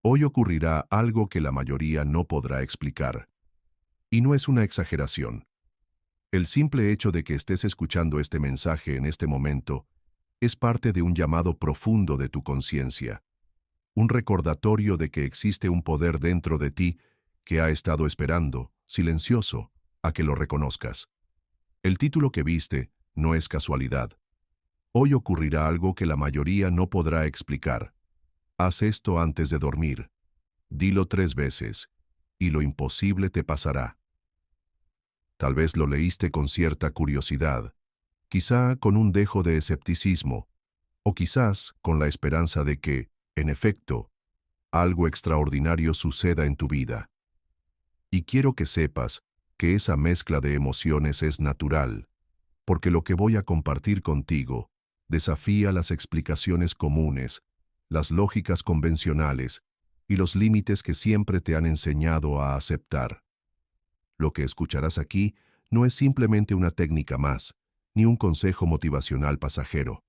Hoy ocurrirá algo que la mayoría no podrá explicar. Y no es una exageración. El simple hecho de que estés escuchando este mensaje en este momento es parte de un llamado profundo de tu conciencia, un recordatorio de que existe un poder dentro de ti que ha estado esperando, silencioso, a que lo reconozcas. El título que viste no es casualidad. Hoy ocurrirá algo que la mayoría no podrá explicar. Haz esto antes de dormir. Dilo 3 veces, y lo imposible te pasará. Tal vez lo leíste con cierta curiosidad, quizá con un dejo de escepticismo, o quizás con la esperanza de que, en efecto, algo extraordinario suceda en tu vida. Y quiero que sepas que esa mezcla de emociones es natural, porque lo que voy a compartir contigo desafía las explicaciones comunes, las lógicas convencionales y los límites que siempre te han enseñado a aceptar. Lo que escucharás aquí no es simplemente una técnica más, ni un consejo motivacional pasajero.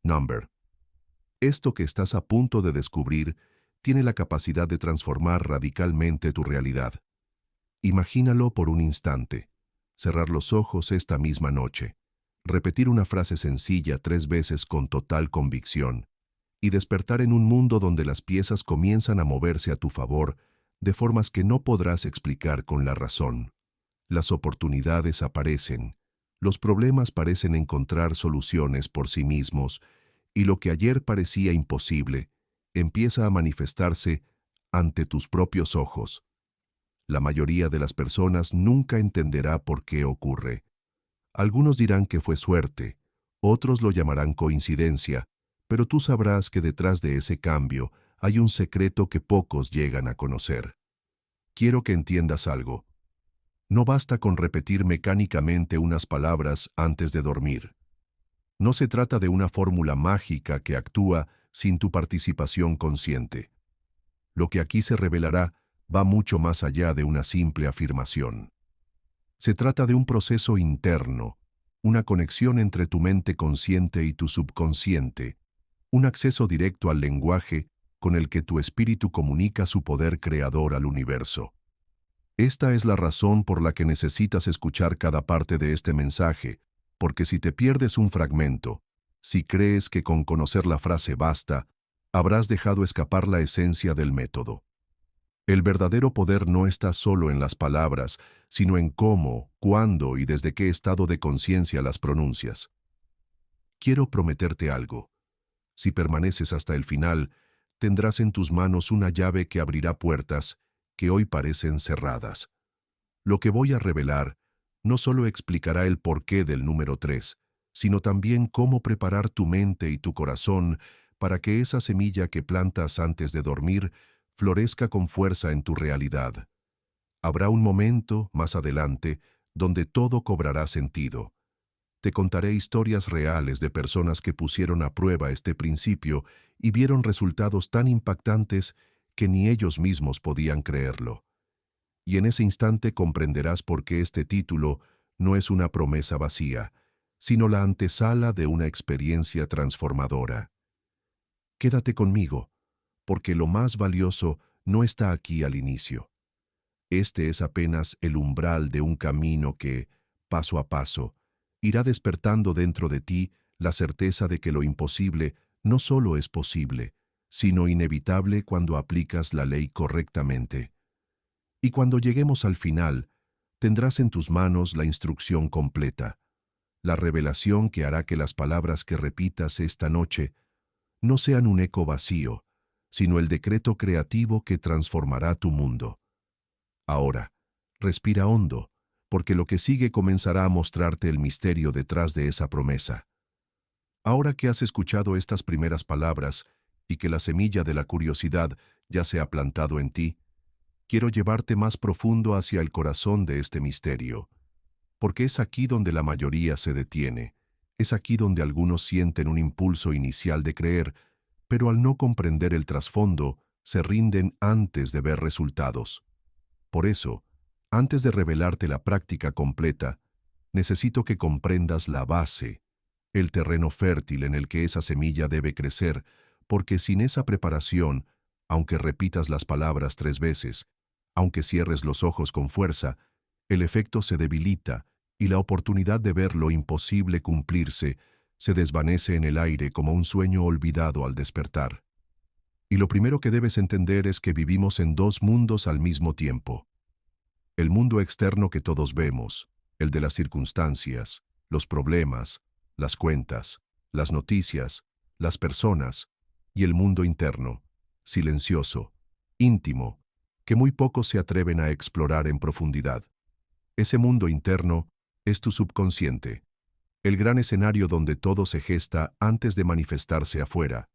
Number. Esto que estás a punto de descubrir tiene la capacidad de transformar radicalmente tu realidad. Imagínalo por un instante. Cerrar los ojos esta misma noche. Repetir una frase sencilla 3 veces con total convicción. Y despertar en un mundo donde las piezas comienzan a moverse a tu favor de formas que no podrás explicar con la razón. Las oportunidades aparecen. Los problemas parecen encontrar soluciones por sí mismos, y lo que ayer parecía imposible empieza a manifestarse ante tus propios ojos. La mayoría de las personas nunca entenderá por qué ocurre. Algunos dirán que fue suerte, otros lo llamarán coincidencia, pero tú sabrás que detrás de ese cambio hay un secreto que pocos llegan a conocer. Quiero que entiendas algo. No basta con repetir mecánicamente unas palabras antes de dormir. No se trata de una fórmula mágica que actúa sin tu participación consciente. Lo que aquí se revelará va mucho más allá de una simple afirmación. Se trata de un proceso interno, una conexión entre tu mente consciente y tu subconsciente, un acceso directo al lenguaje con el que tu espíritu comunica su poder creador al universo. Esta es la razón por la que necesitas escuchar cada parte de este mensaje, porque si te pierdes un fragmento, si crees que con conocer la frase basta, habrás dejado escapar la esencia del método. El verdadero poder no está solo en las palabras, sino en cómo, cuándo y desde qué estado de conciencia las pronuncias. Quiero prometerte algo. Si permaneces hasta el final, tendrás en tus manos una llave que abrirá puertas que hoy parecen cerradas. Lo que voy a revelar no solo explicará el porqué del número 3, sino también cómo preparar tu mente y tu corazón para que esa semilla que plantas antes de dormir florezca con fuerza en tu realidad. Habrá un momento, más adelante, donde todo cobrará sentido. Te contaré historias reales de personas que pusieron a prueba este principio y vieron resultados tan impactantes que ni ellos mismos podían creerlo. Y en ese instante comprenderás por qué este título no es una promesa vacía, sino la antesala de una experiencia transformadora. Quédate conmigo, porque lo más valioso no está aquí al inicio. Este es apenas el umbral de un camino que, paso a paso, irá despertando dentro de ti la certeza de que lo imposible no solo es posible, sino inevitable cuando aplicas la ley correctamente. Y cuando lleguemos al final, tendrás en tus manos la instrucción completa, la revelación que hará que las palabras que repitas esta noche no sean un eco vacío, sino el decreto creativo que transformará tu mundo. Ahora, respira hondo, porque lo que sigue comenzará a mostrarte el misterio detrás de esa promesa. Ahora que has escuchado estas primeras palabras y que la semilla de la curiosidad ya se ha plantado en ti, quiero llevarte más profundo hacia el corazón de este misterio, porque es aquí donde la mayoría se detiene, es aquí donde algunos sienten un impulso inicial de creer, pero al no comprender el trasfondo, se rinden antes de ver resultados. Por eso, antes de revelarte la práctica completa, necesito que comprendas la base, el terreno fértil en el que esa semilla debe crecer, porque sin esa preparación, Aunque repitas las palabras 3 veces, aunque cierres los ojos con fuerza, el efecto se debilita y la oportunidad de ver lo imposible cumplirse se desvanece en el aire como un sueño olvidado al despertar. Y lo primero que debes entender es que vivimos en dos mundos al mismo tiempo. El mundo externo que todos vemos, el de las circunstancias, los problemas, las cuentas, las noticias, las personas, y el mundo interno, silencioso, íntimo, que muy pocos se atreven a explorar en profundidad. Ese mundo interno es tu subconsciente, el gran escenario donde todo se gesta antes de manifestarse afuera,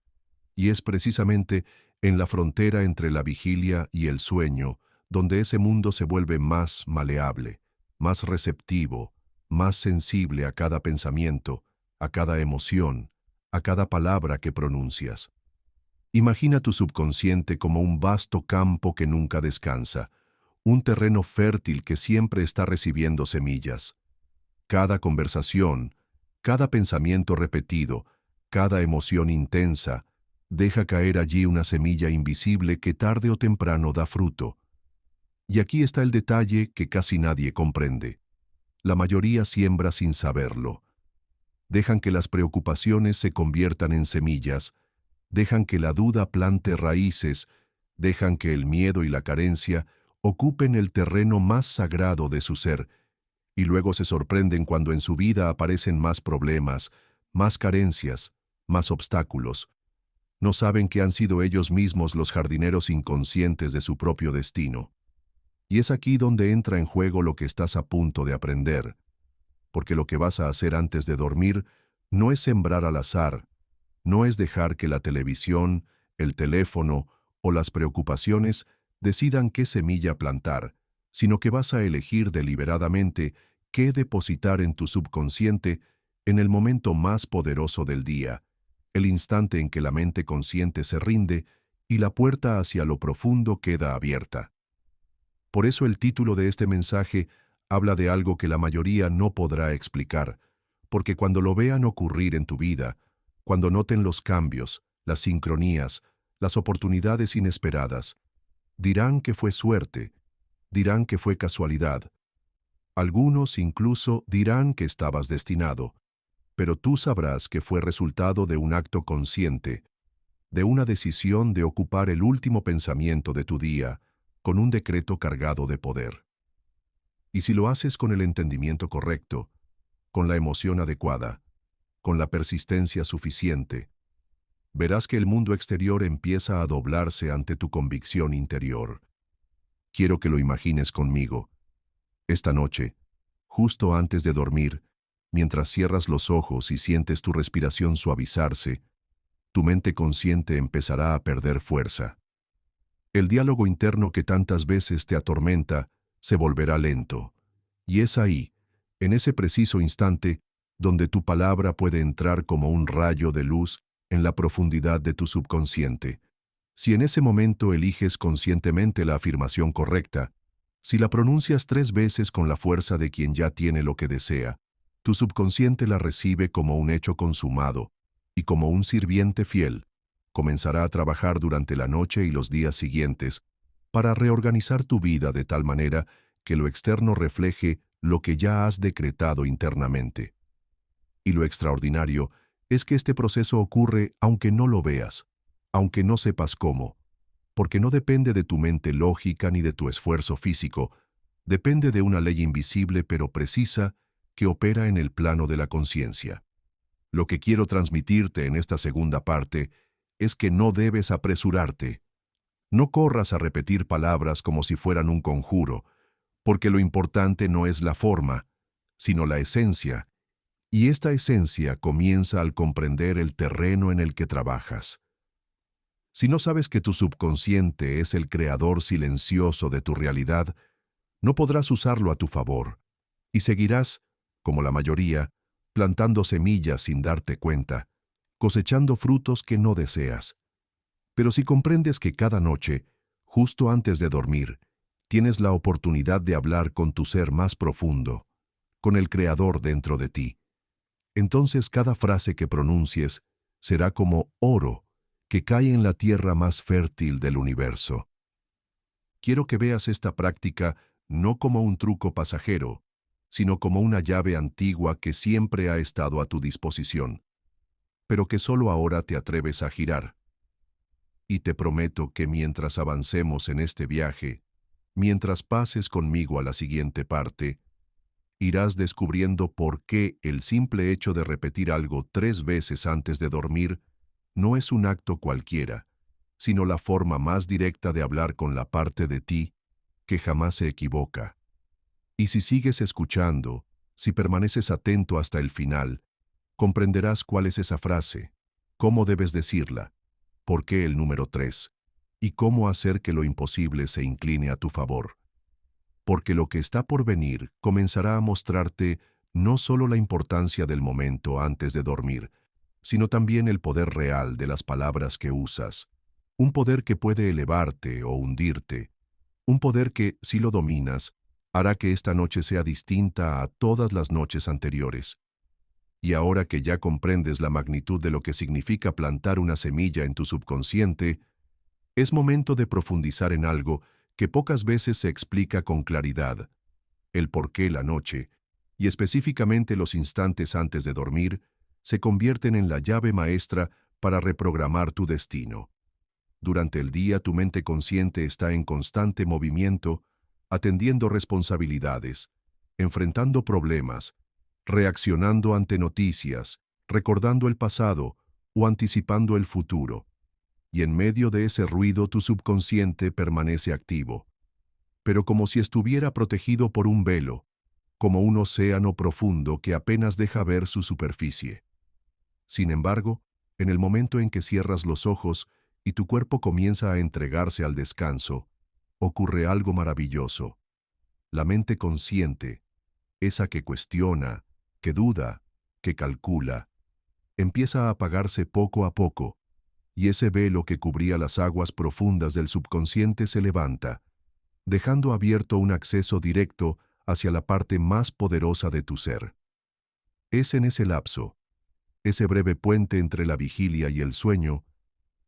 y es precisamente en la frontera entre la vigilia y el sueño donde ese mundo se vuelve más maleable, más receptivo, más sensible a cada pensamiento, a cada emoción, a cada palabra que pronuncias. Imagina tu subconsciente como un vasto campo que nunca descansa, un terreno fértil que siempre está recibiendo semillas. Cada conversación, cada pensamiento repetido, cada emoción intensa, deja caer allí una semilla invisible que tarde o temprano da fruto. Y aquí está el detalle que casi nadie comprende. La mayoría siembra sin saberlo. Dejan que las preocupaciones se conviertan en semillas, dejan que la duda plante raíces, dejan que el miedo y la carencia ocupen el terreno más sagrado de su ser, y luego se sorprenden cuando en su vida aparecen más problemas, más carencias, más obstáculos. No saben que han sido ellos mismos los jardineros inconscientes de su propio destino. Y es aquí donde entra en juego lo que estás a punto de aprender, porque lo que vas a hacer antes de dormir no es sembrar al azar, no es dejar que la televisión, el teléfono o las preocupaciones decidan qué semilla plantar, sino que vas a elegir deliberadamente qué depositar en tu subconsciente en el momento más poderoso del día, el instante en que la mente consciente se rinde y la puerta hacia lo profundo queda abierta. Por eso el título de este mensaje habla de algo que la mayoría no podrá explicar, porque cuando lo vean ocurrir en tu vida, cuando noten los cambios, las sincronías, las oportunidades inesperadas, dirán que fue suerte, dirán que fue casualidad. Algunos incluso dirán que estabas destinado, pero tú sabrás que fue resultado de un acto consciente, de una decisión de ocupar el último pensamiento de tu día, con un decreto cargado de poder. Y si lo haces con el entendimiento correcto, con la emoción adecuada, con la persistencia suficiente, verás que el mundo exterior empieza a doblarse ante tu convicción interior. Quiero que lo imagines conmigo. Esta noche, justo antes de dormir, mientras cierras los ojos y sientes tu respiración suavizarse, tu mente consciente empezará a perder fuerza. El diálogo interno que tantas veces te atormenta se volverá lento, y es ahí, en ese preciso instante, donde tu palabra puede entrar como un rayo de luz en la profundidad de tu subconsciente. Si en ese momento eliges conscientemente la afirmación correcta, si la pronuncias 3 veces con la fuerza de quien ya tiene lo que desea, tu subconsciente la recibe como un hecho consumado, y como un sirviente fiel, comenzará a trabajar durante la noche y los días siguientes para reorganizar tu vida de tal manera que lo externo refleje lo que ya has decretado internamente. Y lo extraordinario es que este proceso ocurre aunque no lo veas, aunque no sepas cómo, porque no depende de tu mente lógica ni de tu esfuerzo físico, depende de una ley invisible pero precisa que opera en el plano de la conciencia. Lo que quiero transmitirte en esta segunda parte es que no debes apresurarte. No corras a repetir palabras como si fueran un conjuro, porque lo importante no es la forma, sino la esencia, y esta esencia comienza al comprender el terreno en el que trabajas. Si no sabes que tu subconsciente es el creador silencioso de tu realidad, no podrás usarlo a tu favor, y seguirás, como la mayoría, plantando semillas sin darte cuenta, cosechando frutos que no deseas. Pero si comprendes que cada noche, justo antes de dormir, tienes la oportunidad de hablar con tu ser más profundo, con el Creador dentro de ti, entonces cada frase que pronuncies será como oro que cae en la tierra más fértil del universo. Quiero que veas esta práctica no como un truco pasajero, sino como una llave antigua que siempre ha estado a tu disposición, pero que solo ahora te atreves a girar. Y te prometo que mientras avancemos en este viaje, mientras pases conmigo a la siguiente parte, irás descubriendo por qué el simple hecho de repetir algo 3 veces antes de dormir no es un acto cualquiera, sino la forma más directa de hablar con la parte de ti que jamás se equivoca. Y si sigues escuchando, si permaneces atento hasta el final, comprenderás cuál es esa frase, cómo debes decirla, por qué el número 3, y cómo hacer que lo imposible se incline a tu favor. Porque lo que está por venir comenzará a mostrarte no solo la importancia del momento antes de dormir, sino también el poder real de las palabras que usas, un poder que puede elevarte o hundirte, un poder que, si lo dominas, hará que esta noche sea distinta a todas las noches anteriores. Y ahora que ya comprendes la magnitud de lo que significa plantar una semilla en tu subconsciente, es momento de profundizar en algo que pocas veces se explica con claridad: el por qué la noche, y específicamente los instantes antes de dormir, se convierten en la llave maestra para reprogramar tu destino. Durante el día tu mente consciente está en constante movimiento, atendiendo responsabilidades, enfrentando problemas, reaccionando ante noticias, recordando el pasado o anticipando el futuro. Y en medio de ese ruido tu subconsciente permanece activo, pero como si estuviera protegido por un velo, como un océano profundo que apenas deja ver su superficie. Sin embargo, en el momento en que cierras los ojos y tu cuerpo comienza a entregarse al descanso, ocurre algo maravilloso. La mente consciente, esa que cuestiona, que duda, que calcula, empieza a apagarse poco a poco, y ese velo que cubría las aguas profundas del subconsciente se levanta, dejando abierto un acceso directo hacia la parte más poderosa de tu ser. Es en ese lapso, ese breve puente entre la vigilia y el sueño,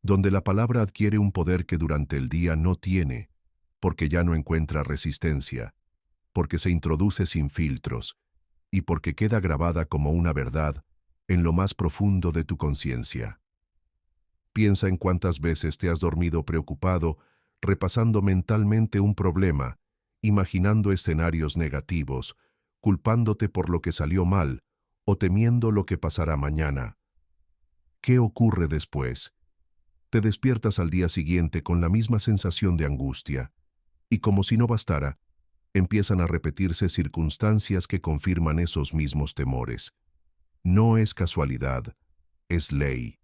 donde la palabra adquiere un poder que durante el día no tiene, porque ya no encuentra resistencia, porque se introduce sin filtros, y porque queda grabada como una verdad en lo más profundo de tu conciencia. Piensa en cuántas veces te has dormido preocupado, repasando mentalmente un problema, imaginando escenarios negativos, culpándote por lo que salió mal o temiendo lo que pasará mañana. ¿Qué ocurre después? Te despiertas al día siguiente con la misma sensación de angustia, y como si no bastara, empiezan a repetirse circunstancias que confirman esos mismos temores. No es casualidad, es ley.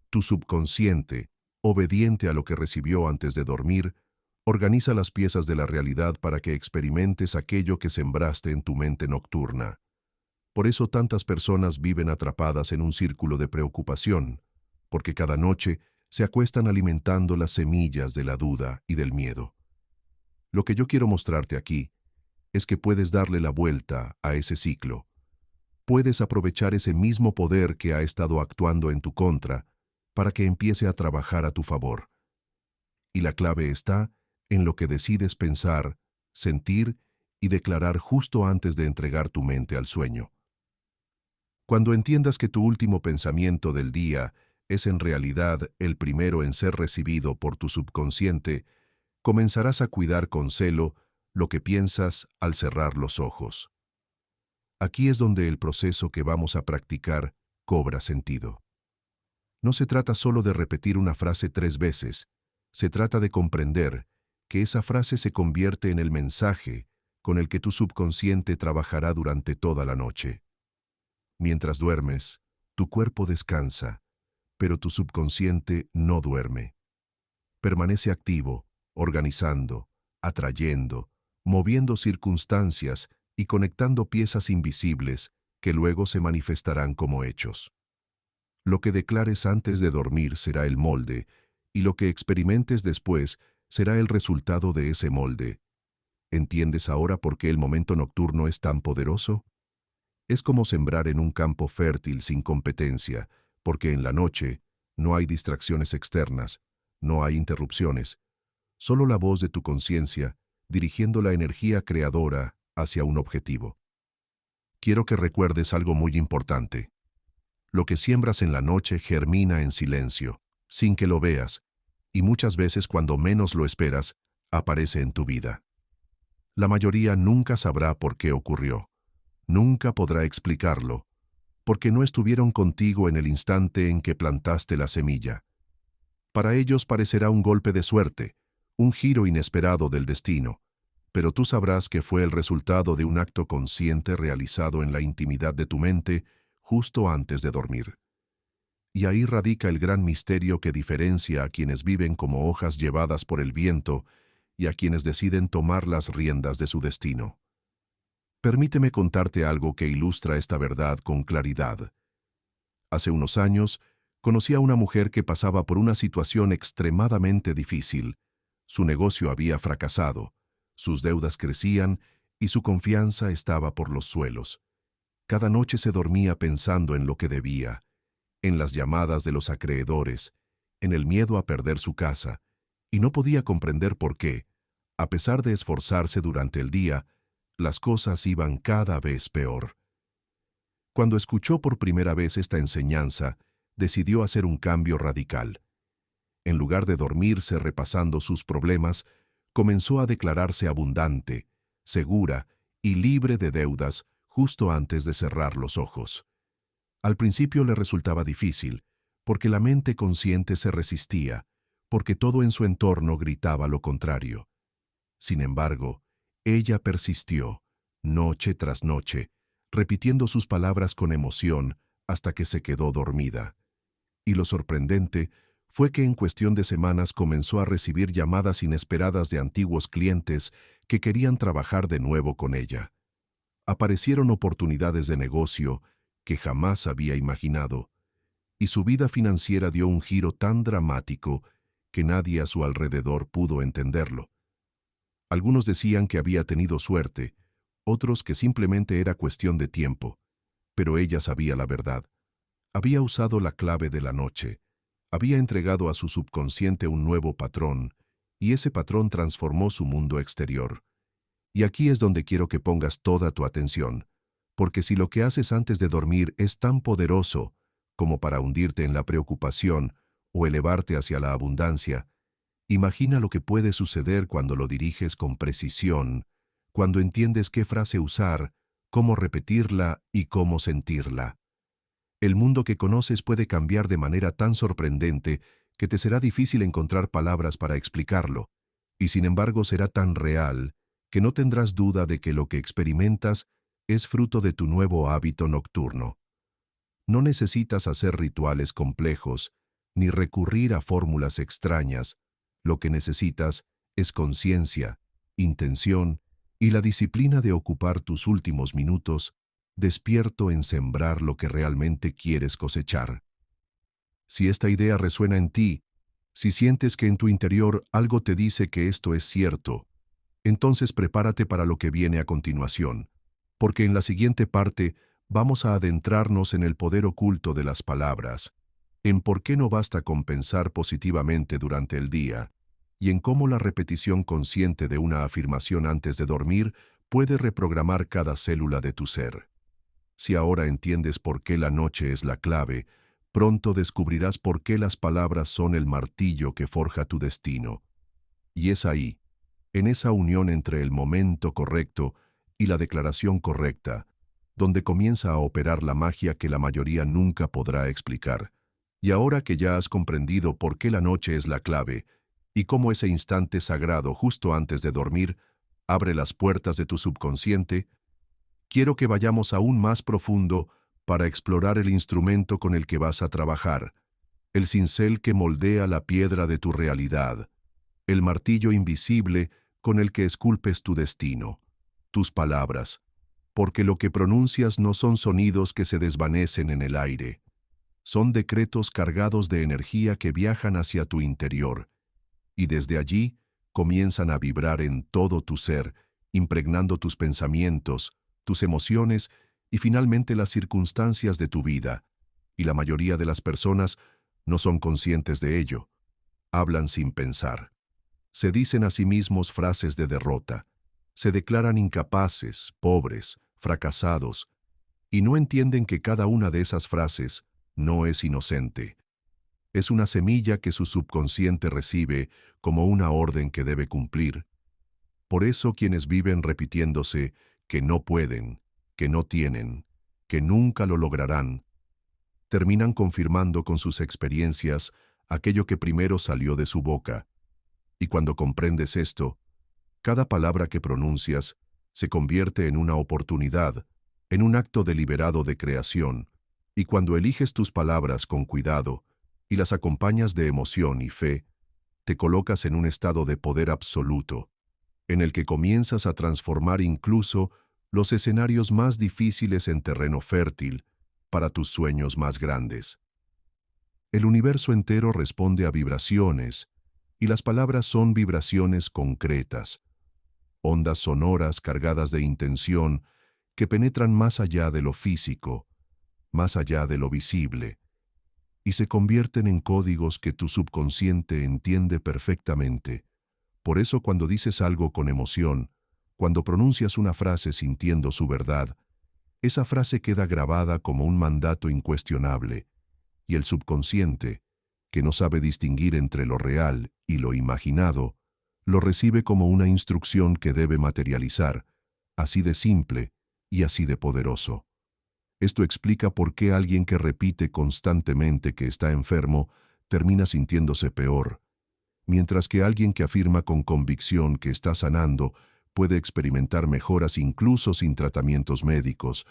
Tu subconsciente, obediente a lo que recibió antes de dormir, organiza las piezas de la realidad para que experimentes aquello que sembraste en tu mente nocturna. Por eso tantas personas viven atrapadas en un círculo de preocupación, porque cada noche se acuestan alimentando las semillas de la duda y del miedo. Lo que yo quiero mostrarte aquí es que puedes darle la vuelta a ese ciclo. Puedes aprovechar ese mismo poder que ha estado actuando en tu contra para que empiece a trabajar a tu favor. Y la clave está en lo que decides pensar, sentir y declarar justo antes de entregar tu mente al sueño. Cuando entiendas que tu último pensamiento del día es en realidad el primero en ser recibido por tu subconsciente, comenzarás a cuidar con celo lo que piensas al cerrar los ojos. Aquí es donde el proceso que vamos a practicar cobra sentido. No se trata solo de repetir una frase 3 veces, se trata de comprender que esa frase se convierte en el mensaje con el que tu subconsciente trabajará durante toda la noche. Mientras duermes, tu cuerpo descansa, pero tu subconsciente no duerme. Permanece activo, organizando, atrayendo, moviendo circunstancias y conectando piezas invisibles que luego se manifestarán como hechos. Lo que declares antes de dormir será el molde, y lo que experimentes después será el resultado de ese molde. ¿Entiendes ahora por qué el momento nocturno es tan poderoso? Es como sembrar en un campo fértil sin competencia, porque en la noche No hay distracciones externas, no hay interrupciones, solo la voz de tu conciencia dirigiendo la energía creadora hacia un objetivo. Quiero que recuerdes algo muy importante. Lo que siembras en la noche germina en silencio, sin que lo veas, y muchas veces cuando menos lo esperas, aparece en tu vida. La mayoría nunca sabrá por qué ocurrió, nunca podrá explicarlo, porque no estuvieron contigo en el instante en que plantaste la semilla. Para ellos parecerá un golpe de suerte, un giro inesperado del destino, pero tú sabrás que fue el resultado de un acto consciente realizado en la intimidad de tu mente justo antes de dormir. Y ahí radica el gran misterio que diferencia a quienes viven como hojas llevadas por el viento y a quienes deciden tomar las riendas de su destino. Permíteme contarte algo que ilustra esta verdad con claridad. Hace unos años, conocí a una mujer que pasaba por una situación extremadamente difícil. Su negocio había fracasado, sus deudas crecían y su confianza estaba por los suelos. Cada noche se dormía pensando en lo que debía, en las llamadas de los acreedores, en el miedo a perder su casa, y no podía comprender por qué, a pesar de esforzarse durante el día, las cosas iban cada vez peor. Cuando escuchó por primera vez esta enseñanza, decidió hacer un cambio radical. En lugar de dormirse repasando sus problemas, comenzó a declararse abundante, segura y libre de deudas justo antes de cerrar los ojos. Al principio le resultaba difícil, porque la mente consciente se resistía, porque todo en su entorno gritaba lo contrario. Sin embargo, ella persistió, noche tras noche, repitiendo sus palabras con emoción hasta que se quedó dormida. Y lo sorprendente fue que en cuestión de semanas comenzó a recibir llamadas inesperadas de antiguos clientes que querían trabajar de nuevo con ella. Aparecieron oportunidades de negocio que jamás había imaginado, y su vida financiera dio un giro tan dramático que nadie a su alrededor pudo entenderlo. Algunos decían que había tenido suerte, otros que simplemente era cuestión de tiempo, pero ella sabía la verdad. Había usado la clave de la noche, había entregado a su subconsciente un nuevo patrón, y ese patrón transformó su mundo exterior. Y aquí es donde quiero que pongas toda tu atención, porque si lo que haces antes de dormir es tan poderoso como para hundirte en la preocupación o elevarte hacia la abundancia, imagina lo que puede suceder cuando lo diriges con precisión, cuando entiendes qué frase usar, cómo repetirla y cómo sentirla. El mundo que conoces puede cambiar de manera tan sorprendente que te será difícil encontrar palabras para explicarlo, y sin embargo será tan real que no tendrás duda de que lo que experimentas es fruto de tu nuevo hábito nocturno. No necesitas hacer rituales complejos, ni recurrir a fórmulas extrañas. Lo que necesitas es conciencia, intención y la disciplina de ocupar tus últimos minutos despierto en sembrar lo que realmente quieres cosechar. Si esta idea resuena en ti, si sientes que en tu interior algo te dice que esto es cierto, entonces prepárate para lo que viene a continuación, porque en la siguiente parte vamos a adentrarnos en el poder oculto de las palabras, en por qué no basta con pensar positivamente durante el día, y en cómo la repetición consciente de una afirmación antes de dormir puede reprogramar cada célula de tu ser. Si ahora entiendes por qué la noche es la clave, pronto descubrirás por qué las palabras son el martillo que forja tu destino. Y es ahí, en esa unión entre el momento correcto y la declaración correcta, donde comienza a operar la magia que la mayoría nunca podrá explicar. Y ahora que ya has comprendido por qué la noche es la clave, y cómo ese instante sagrado justo antes de dormir abre las puertas de tu subconsciente, quiero que vayamos aún más profundo para explorar el instrumento con el que vas a trabajar, el cincel que moldea la piedra de tu realidad, el martillo invisible con el que esculpes tu destino, tus palabras, porque lo que pronuncias no son sonidos que se desvanecen en el aire, son decretos cargados de energía que viajan hacia tu interior, y desde allí comienzan a vibrar en todo tu ser, impregnando tus pensamientos, tus emociones y finalmente las circunstancias de tu vida, y la mayoría de las personas No son conscientes de ello. Hablan sin pensar. Se dicen a sí mismos frases de derrota. Se declaran incapaces, pobres, fracasados, y no entienden que cada una de esas frases no es inocente. Es una semilla que su subconsciente recibe como una orden que debe cumplir. Por eso quienes viven repitiéndose que no pueden, que no tienen, que nunca lo lograrán, terminan confirmando con sus experiencias aquello que primero salió de su boca. Y cuando comprendes esto, cada palabra que pronuncias se convierte en una oportunidad, en un acto deliberado de creación, y cuando eliges tus palabras con cuidado y las acompañas de emoción y fe, te colocas en un estado de poder absoluto, en el que comienzas a transformar incluso los escenarios más difíciles en terreno fértil para tus sueños más grandes. El universo entero responde a vibraciones, y las palabras son vibraciones concretas, ondas sonoras cargadas de intención que penetran más allá de lo físico, más allá de lo visible, y se convierten en códigos que tu subconsciente entiende perfectamente. Por eso cuando dices algo con emoción, cuando pronuncias una frase sintiendo su verdad, esa frase queda grabada como un mandato incuestionable, y el subconsciente, que no sabe distinguir entre lo real y lo imaginado, lo recibe como una instrucción que debe materializar, así de simple y así de poderoso. Esto explica por qué alguien que repite constantemente que está enfermo termina sintiéndose peor, mientras que alguien que afirma con convicción que está sanando puede experimentar mejoras incluso sin tratamientos médicos,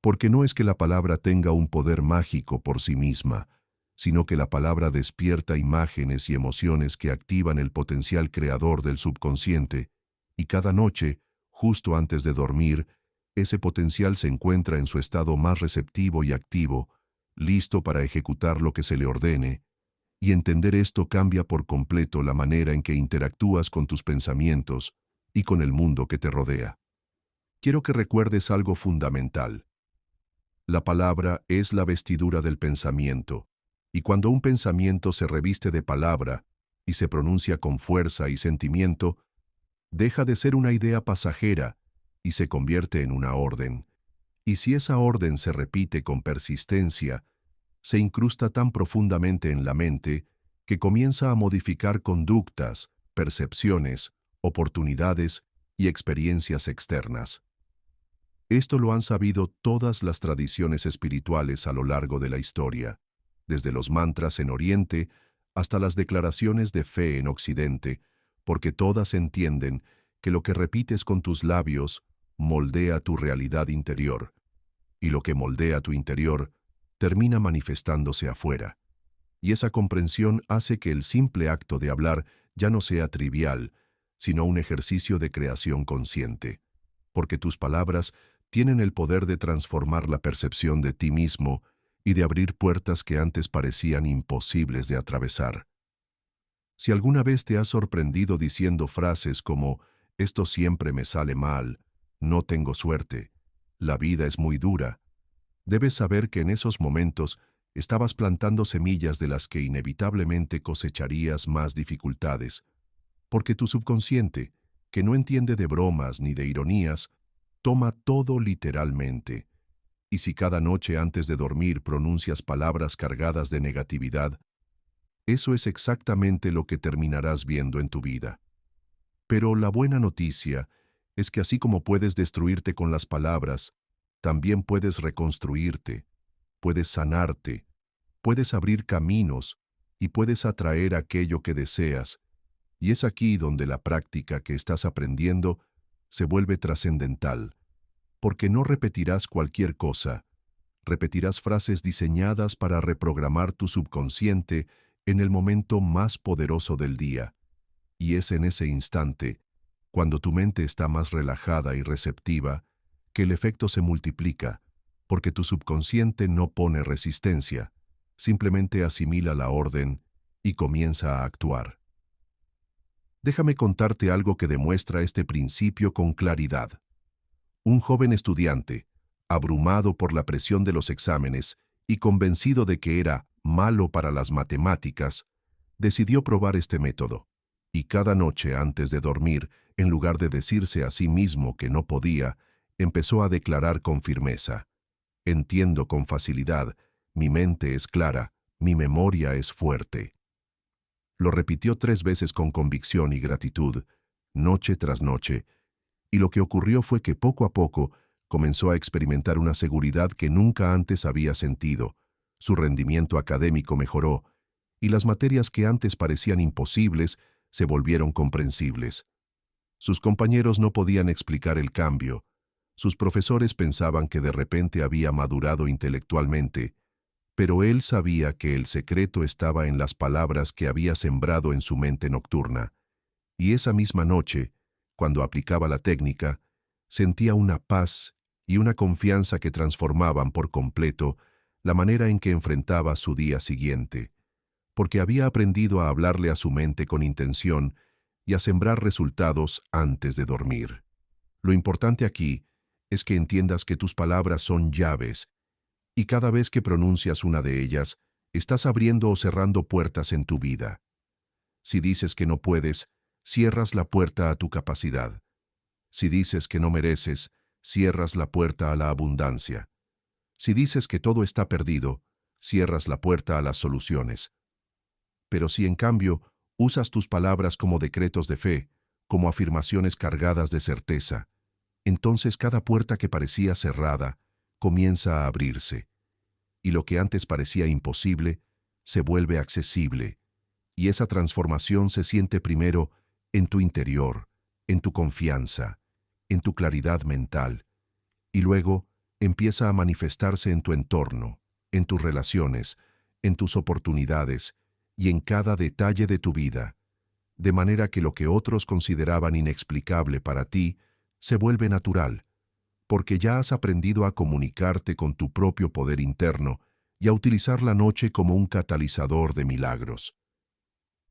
porque no es que la palabra tenga un poder mágico por sí misma, sino que la palabra despierta imágenes y emociones que activan el potencial creador del subconsciente, y cada noche, justo antes de dormir, ese potencial se encuentra en su estado más receptivo y activo, listo para ejecutar lo que se le ordene, y entender esto cambia por completo la manera en que interactúas con tus pensamientos y con el mundo que te rodea. Quiero que recuerdes algo fundamental. La palabra es la vestidura del pensamiento, y cuando un pensamiento se reviste de palabra y se pronuncia con fuerza y sentimiento, deja de ser una idea pasajera y se convierte en una orden. Y si esa orden se repite con persistencia, se incrusta tan profundamente en la mente que comienza a modificar conductas, percepciones, oportunidades y experiencias externas. Esto lo han sabido todas las tradiciones espirituales a lo largo de la historia, desde los mantras en Oriente hasta las declaraciones de fe en Occidente, porque todas entienden que lo que repites con tus labios moldea tu realidad interior, y lo que moldea tu interior termina manifestándose afuera. Y esa comprensión hace que el simple acto de hablar ya no sea trivial, sino un ejercicio de creación consciente, porque tus palabras tienen el poder de transformar la percepción de ti mismo y de abrir puertas que antes parecían imposibles de atravesar. Si alguna vez te has sorprendido diciendo frases como «esto siempre me sale mal», «no tengo suerte», «la vida es muy dura», debes saber que en esos momentos estabas plantando semillas de las que inevitablemente cosecharías más dificultades, porque tu subconsciente, que no entiende de bromas ni de ironías, toma todo literalmente. Y si cada noche antes de dormir pronuncias palabras cargadas de negatividad, eso es exactamente lo que terminarás viendo en tu vida. Pero la buena noticia es que así como puedes destruirte con las palabras, también puedes reconstruirte, puedes sanarte, puedes abrir caminos y puedes atraer aquello que deseas. Y es aquí donde la práctica que estás aprendiendo se vuelve trascendental, porque no repetirás cualquier cosa, repetirás frases diseñadas para reprogramar tu subconsciente en el momento más poderoso del día. Y es en ese instante, cuando tu mente está más relajada y receptiva, que el efecto se multiplica, porque tu subconsciente no pone resistencia, simplemente asimila la orden y comienza a actuar. Déjame contarte algo que demuestra este principio con claridad. Un joven estudiante, abrumado por la presión de los exámenes y convencido de que era malo para las matemáticas, decidió probar este método. Y cada noche antes de dormir, en lugar de decirse a sí mismo que no podía, empezó a declarar con firmeza: entiendo con facilidad, mi mente es clara, mi memoria es fuerte. Lo repitió 3 veces con convicción y gratitud, noche tras noche, y lo que ocurrió fue que poco a poco comenzó a experimentar una seguridad que nunca antes había sentido. Su rendimiento académico mejoró, y las materias que antes parecían imposibles se volvieron comprensibles. Sus compañeros no podían explicar el cambio. Sus profesores pensaban que de repente había madurado intelectualmente, pero él sabía que el secreto estaba en las palabras que había sembrado en su mente nocturna. Y esa misma noche, cuando aplicaba la técnica, sentía una paz y una confianza que transformaban por completo la manera en que enfrentaba su día siguiente, porque había aprendido a hablarle a su mente con intención y a sembrar resultados antes de dormir. Lo importante aquí es que entiendas que tus palabras son llaves, y cada vez que pronuncias una de ellas, estás abriendo o cerrando puertas en tu vida. Si dices que no puedes, cierras la puerta a tu capacidad. Si dices que no mereces, cierras la puerta a la abundancia. Si dices que todo está perdido, cierras la puerta a las soluciones. Pero si en cambio usas tus palabras como decretos de fe, como afirmaciones cargadas de certeza, entonces cada puerta que parecía cerrada comienza a abrirse, y lo que antes parecía imposible se vuelve accesible, y esa transformación se siente primero en tu interior, en tu confianza, en tu claridad mental, y luego empieza a manifestarse en tu entorno, en tus relaciones, en tus oportunidades y en cada detalle de tu vida, de manera que lo que otros consideraban inexplicable para ti se vuelve natural, porque ya has aprendido a comunicarte con tu propio poder interno y a utilizar la noche como un catalizador de milagros.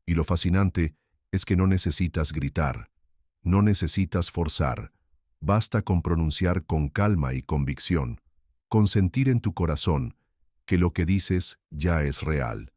Y lo fascinante es que no necesitas gritar, no necesitas forzar, basta con pronunciar con calma y convicción, con sentir en tu corazón que lo que dices ya es real.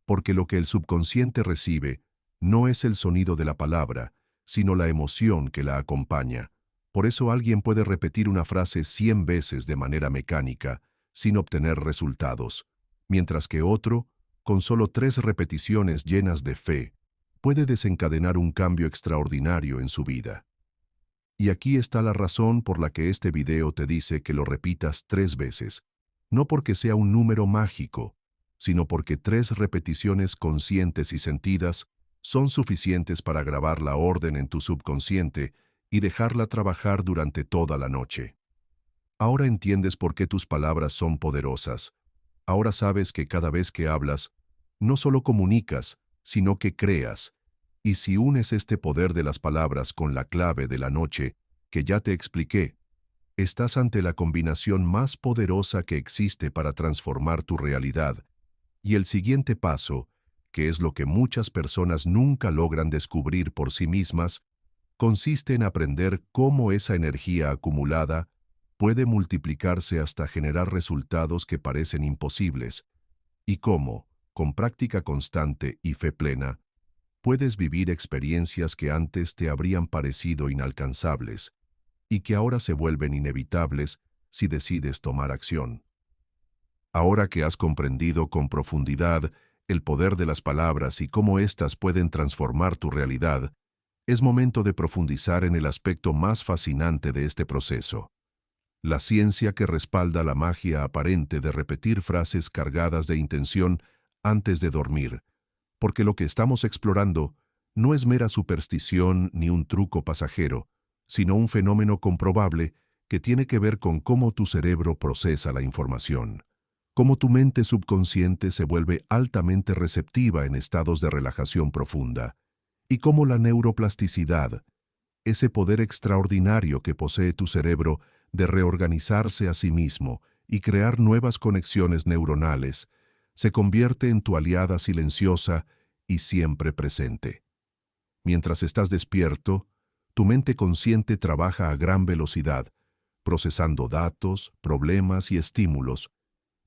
Porque lo que el subconsciente recibe no es el sonido de la palabra, sino la emoción que la acompaña. Por eso alguien puede repetir una frase 100 veces de manera mecánica, sin obtener resultados, mientras que otro, con solo 3 repeticiones llenas de fe, puede desencadenar un cambio extraordinario en su vida. Y aquí está la razón por la que este video te dice que lo repitas 3 veces, no porque sea un número mágico, sino porque 3 repeticiones conscientes y sentidas son suficientes para grabar la orden en tu subconsciente y dejarla trabajar durante toda la noche. Ahora entiendes por qué tus palabras son poderosas. Ahora sabes que cada vez que hablas, no solo comunicas, sino que creas. Y si unes este poder de las palabras con la clave de la noche, que ya te expliqué, estás ante la combinación más poderosa que existe para transformar tu realidad. Y el siguiente paso, que es lo que muchas personas nunca logran descubrir por sí mismas, consiste en aprender cómo esa energía acumulada puede multiplicarse hasta generar resultados que parecen imposibles, y cómo, con práctica constante y fe plena, puedes vivir experiencias que antes te habrían parecido inalcanzables, y que ahora se vuelven inevitables si decides tomar acción. Ahora que has comprendido con profundidad el poder de las palabras y cómo éstas pueden transformar tu realidad, es momento de profundizar en el aspecto más fascinante de este proceso: la ciencia que respalda la magia aparente de repetir frases cargadas de intención antes de dormir, porque lo que estamos explorando no es mera superstición ni un truco pasajero, sino un fenómeno comprobable que tiene que ver con cómo tu cerebro procesa la información, cómo tu mente subconsciente se vuelve altamente receptiva en estados de relajación profunda, y cómo la neuroplasticidad, ese poder extraordinario que posee tu cerebro de reorganizarse a sí mismo y crear nuevas conexiones neuronales, se convierte en tu aliada silenciosa y siempre presente. Mientras estás despierto, tu mente consciente trabaja a gran velocidad, procesando datos, problemas y estímulos,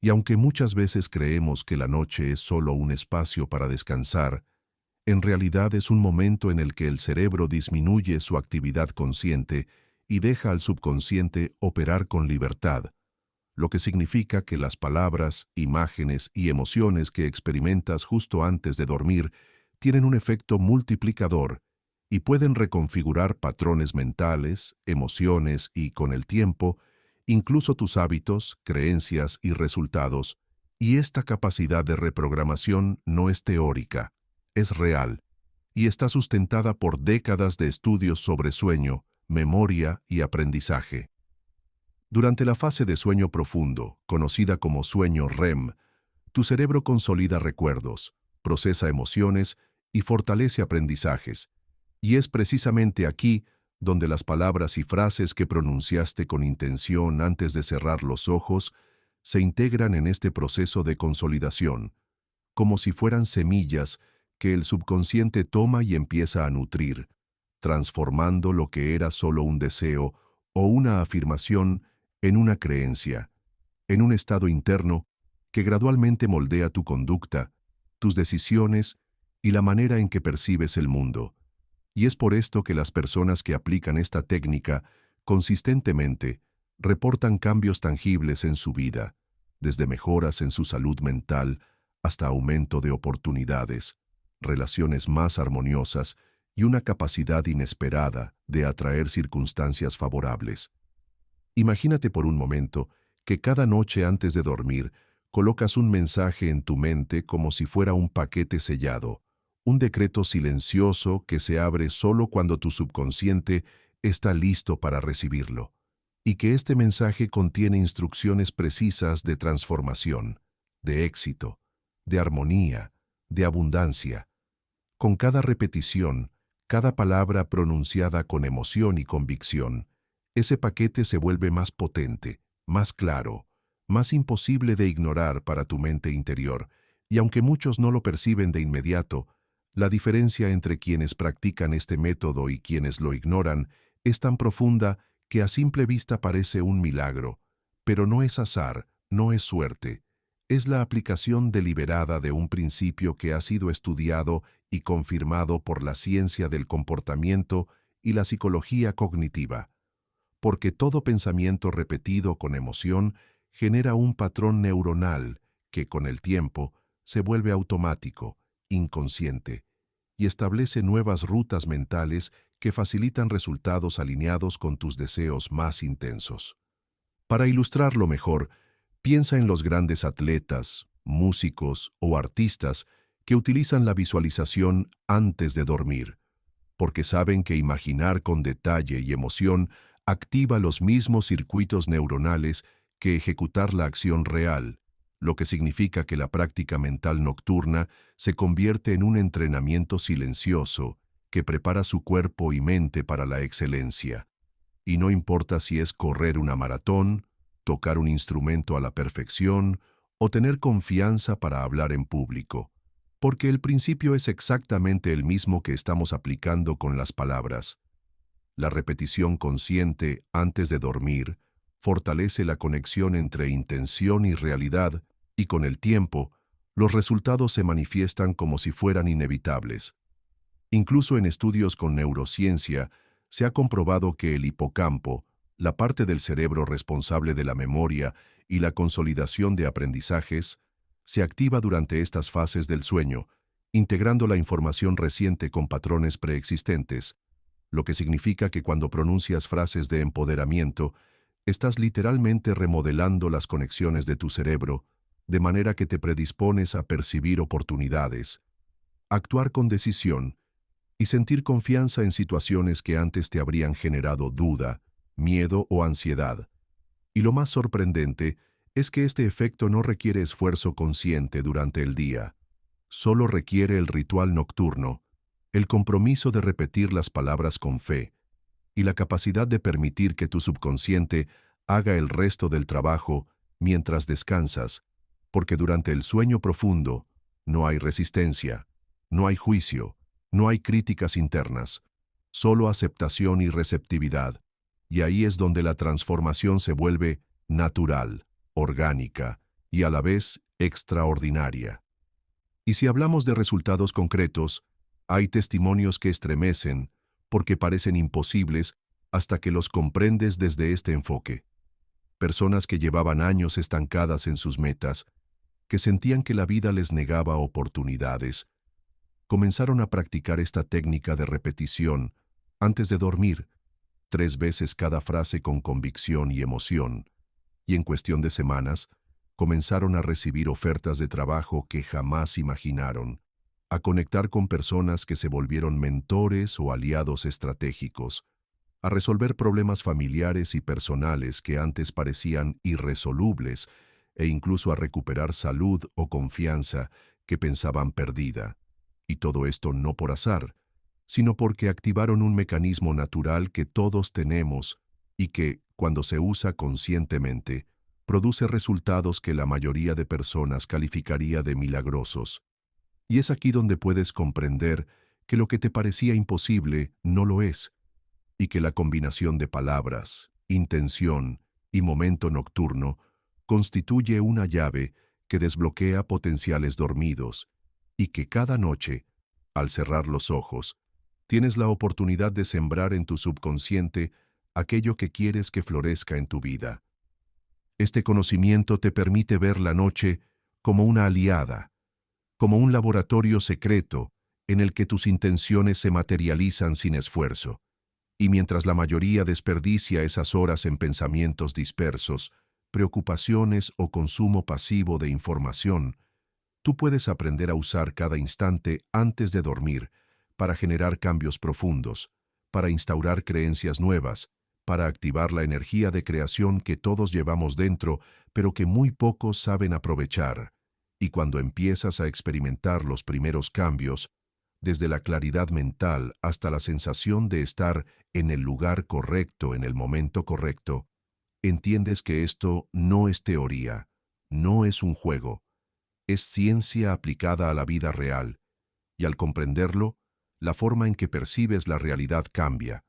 Y aunque muchas veces creemos que la noche es solo un espacio para descansar, en realidad es un momento en el que el cerebro disminuye su actividad consciente y deja al subconsciente operar con libertad, lo que significa que las palabras, imágenes y emociones que experimentas justo antes de dormir tienen un efecto multiplicador y pueden reconfigurar patrones mentales, emociones y, con el tiempo, incluso tus hábitos, creencias y resultados. Y esta capacidad de reprogramación no es teórica, es real y está sustentada por décadas de estudios sobre sueño, memoria y aprendizaje. Durante la fase de sueño profundo, conocida como sueño REM, tu cerebro consolida recuerdos, procesa emociones y fortalece aprendizajes. Y es precisamente aquí donde las palabras y frases que pronunciaste con intención antes de cerrar los ojos se integran en este proceso de consolidación, como si fueran semillas que el subconsciente toma y empieza a nutrir, transformando lo que era solo un deseo o una afirmación en una creencia, en un estado interno que gradualmente moldea tu conducta, tus decisiones y la manera en que percibes el mundo. Y es por esto que las personas que aplican esta técnica consistentemente reportan cambios tangibles en su vida, desde mejoras en su salud mental hasta aumento de oportunidades, relaciones más armoniosas y una capacidad inesperada de atraer circunstancias favorables. Imagínate por un momento que cada noche antes de dormir colocas un mensaje en tu mente como si fuera un paquete sellado, un decreto silencioso que se abre solo cuando tu subconsciente está listo para recibirlo, y que este mensaje contiene instrucciones precisas de transformación, de éxito, de armonía, de abundancia. Con cada repetición, cada palabra pronunciada con emoción y convicción, ese paquete se vuelve más potente, más claro, más imposible de ignorar para tu mente interior, y aunque muchos no lo perciben de inmediato, la diferencia entre quienes practican este método y quienes lo ignoran es tan profunda que a simple vista parece un milagro, pero no es azar, no es suerte. Es la aplicación deliberada de un principio que ha sido estudiado y confirmado por la ciencia del comportamiento y la psicología cognitiva, porque todo pensamiento repetido con emoción genera un patrón neuronal que, con el tiempo, se vuelve automático, inconsciente, y establece nuevas rutas mentales que facilitan resultados alineados con tus deseos más intensos. Para ilustrarlo mejor, piensa en los grandes atletas, músicos o artistas que utilizan la visualización antes de dormir, porque saben que imaginar con detalle y emoción activa los mismos circuitos neuronales que ejecutar la acción real, lo que significa que la práctica mental nocturna se convierte en un entrenamiento silencioso que prepara su cuerpo y mente para la excelencia. Y no importa si es correr una maratón, tocar un instrumento a la perfección o tener confianza para hablar en público, porque el principio es exactamente el mismo que estamos aplicando con las palabras. La repetición consciente antes de dormir fortalece la conexión entre intención y realidad, y con el tiempo, los resultados se manifiestan como si fueran inevitables. Incluso en estudios con neurociencia, se ha comprobado que el hipocampo, la parte del cerebro responsable de la memoria y la consolidación de aprendizajes, se activa durante estas fases del sueño, integrando la información reciente con patrones preexistentes, lo que significa que cuando pronuncias frases de empoderamiento, estás literalmente remodelando las conexiones de tu cerebro, de manera que te predispones a percibir oportunidades, actuar con decisión y sentir confianza en situaciones que antes te habrían generado duda, miedo o ansiedad. Y lo más sorprendente es que este efecto no requiere esfuerzo consciente durante el día. Solo requiere el ritual nocturno, el compromiso de repetir las palabras con fe y la capacidad de permitir que tu subconsciente haga el resto del trabajo mientras descansas, porque durante el sueño profundo no hay resistencia, no hay juicio, no hay críticas internas, solo aceptación y receptividad, y ahí es donde la transformación se vuelve natural, orgánica y a la vez extraordinaria. Y si hablamos de resultados concretos, hay testimonios que estremecen porque parecen imposibles hasta que los comprendes desde este enfoque. Personas que llevaban años estancadas en sus metas, que sentían que la vida les negaba oportunidades, comenzaron a practicar esta técnica de repetición antes de dormir, 3 veces cada frase con convicción y emoción, y en cuestión de semanas, comenzaron a recibir ofertas de trabajo que jamás imaginaron, a conectar con personas que se volvieron mentores o aliados estratégicos, a resolver problemas familiares y personales que antes parecían irresolubles e incluso a recuperar salud o confianza que pensaban perdida. Y todo esto no por azar, sino porque activaron un mecanismo natural que todos tenemos y que, cuando se usa conscientemente, produce resultados que la mayoría de personas calificaría de milagrosos. Y es aquí donde puedes comprender que lo que te parecía imposible no lo es, y que la combinación de palabras, intención y momento nocturno constituye una llave que desbloquea potenciales dormidos, y que cada noche, al cerrar los ojos, tienes la oportunidad de sembrar en tu subconsciente aquello que quieres que florezca en tu vida. Este conocimiento te permite ver la noche como una aliada, como un laboratorio secreto en el que tus intenciones se materializan sin esfuerzo. Y mientras la mayoría desperdicia esas horas en pensamientos dispersos, preocupaciones o consumo pasivo de información, tú puedes aprender a usar cada instante antes de dormir para generar cambios profundos, para instaurar creencias nuevas, para activar la energía de creación que todos llevamos dentro, pero que muy pocos saben aprovechar. Y cuando empiezas a experimentar los primeros cambios, desde la claridad mental hasta la sensación de estar en el lugar correcto en el momento correcto, entiendes que esto no es teoría, no es un juego, es ciencia aplicada a la vida real, y al comprenderlo, la forma en que percibes la realidad cambia,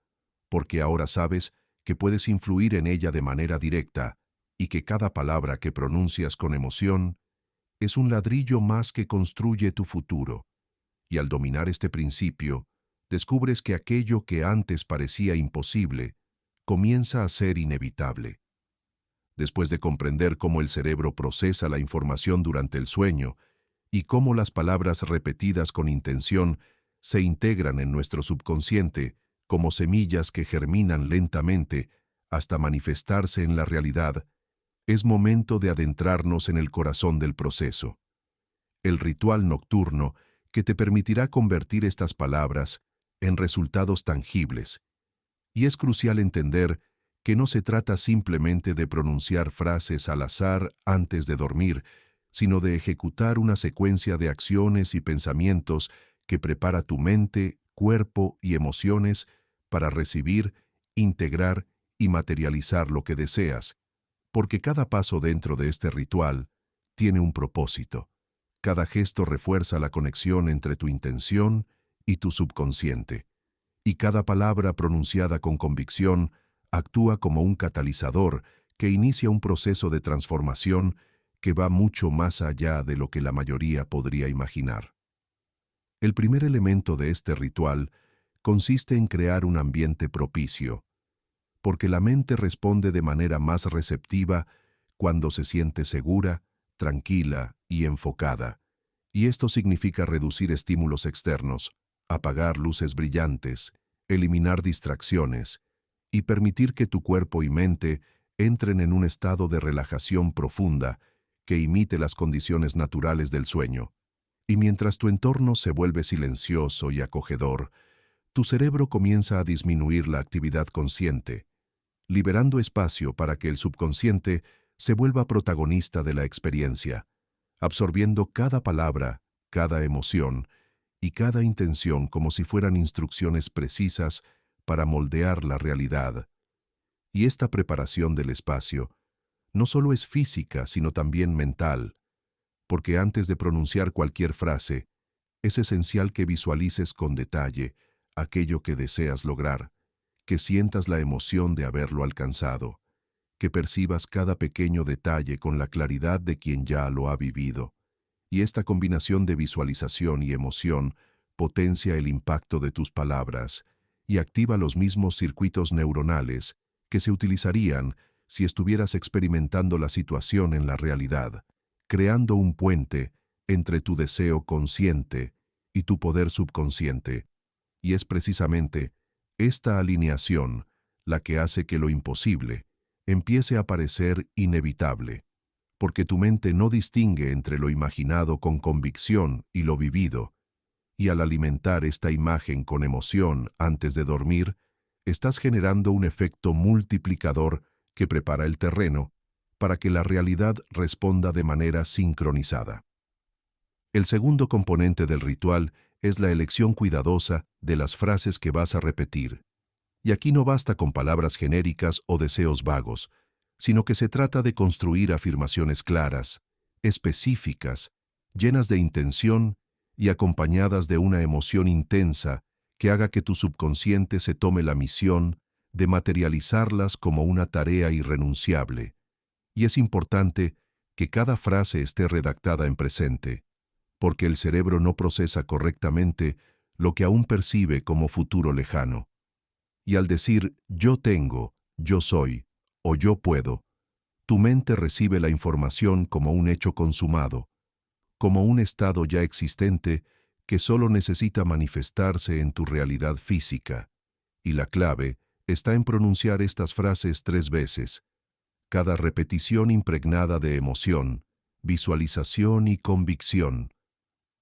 porque ahora sabes que puedes influir en ella de manera directa y que cada palabra que pronuncias con emoción es un ladrillo más que construye tu futuro. Y al dominar este principio, descubres que aquello que antes parecía imposible comienza a ser inevitable. Después de comprender cómo el cerebro procesa la información durante el sueño y cómo las palabras repetidas con intención se integran en nuestro subconsciente como semillas que germinan lentamente hasta manifestarse en la realidad, es momento de adentrarnos en el corazón del proceso. El ritual nocturno que te permitirá convertir estas palabras en resultados tangibles. Y es crucial entender que no se trata simplemente de pronunciar frases al azar antes de dormir, sino de ejecutar una secuencia de acciones y pensamientos que prepara tu mente, cuerpo y emociones para recibir, integrar y materializar lo que deseas, porque cada paso dentro de este ritual tiene un propósito. Cada gesto refuerza la conexión entre tu intención y tu subconsciente, y cada palabra pronunciada con convicción actúa como un catalizador que inicia un proceso de transformación que va mucho más allá de lo que la mayoría podría imaginar. El primer elemento de este ritual consiste en crear un ambiente propicio, porque la mente responde de manera más receptiva cuando se siente segura, tranquila y enfocada. Y esto significa reducir estímulos externos, apagar luces brillantes, eliminar distracciones y permitir que tu cuerpo y mente entren en un estado de relajación profunda que imite las condiciones naturales del sueño. Y mientras tu entorno se vuelve silencioso y acogedor, tu cerebro comienza a disminuir la actividad consciente, liberando espacio para que el subconsciente se vuelva protagonista de la experiencia, absorbiendo cada palabra, cada emoción y cada intención como si fueran instrucciones precisas para moldear la realidad. Y esta preparación del espacio no solo es física, sino también mental, porque antes de pronunciar cualquier frase, es esencial que visualices con detalle aquello que deseas lograr, que sientas la emoción de haberlo alcanzado, que percibas cada pequeño detalle con la claridad de quien ya lo ha vivido. Y esta combinación de visualización y emoción potencia el impacto de tus palabras y activa los mismos circuitos neuronales que se utilizarían si estuvieras experimentando la situación en la realidad, creando un puente entre tu deseo consciente y tu poder subconsciente. Y es precisamente esta alineación la que hace que lo imposible empiece a parecer inevitable, porque tu mente no distingue entre lo imaginado con convicción y lo vivido, y al alimentar esta imagen con emoción antes de dormir, estás generando un efecto multiplicador que prepara el terreno para que la realidad responda de manera sincronizada. El segundo componente del ritual es la elección cuidadosa de las frases que vas a repetir. Y aquí no basta con palabras genéricas o deseos vagos, sino que se trata de construir afirmaciones claras, específicas, llenas de intención y acompañadas de una emoción intensa que haga que tu subconsciente se tome la misión de materializarlas como una tarea irrenunciable. Y es importante que cada frase esté redactada en presente, porque el cerebro no procesa correctamente lo que aún percibe como futuro lejano. Y al decir yo tengo, yo soy o yo puedo, tu mente recibe la información como un hecho consumado, como un estado ya existente que solo necesita manifestarse en tu realidad física. Y la clave está en pronunciar estas frases 3 veces, cada repetición impregnada de emoción, visualización y convicción,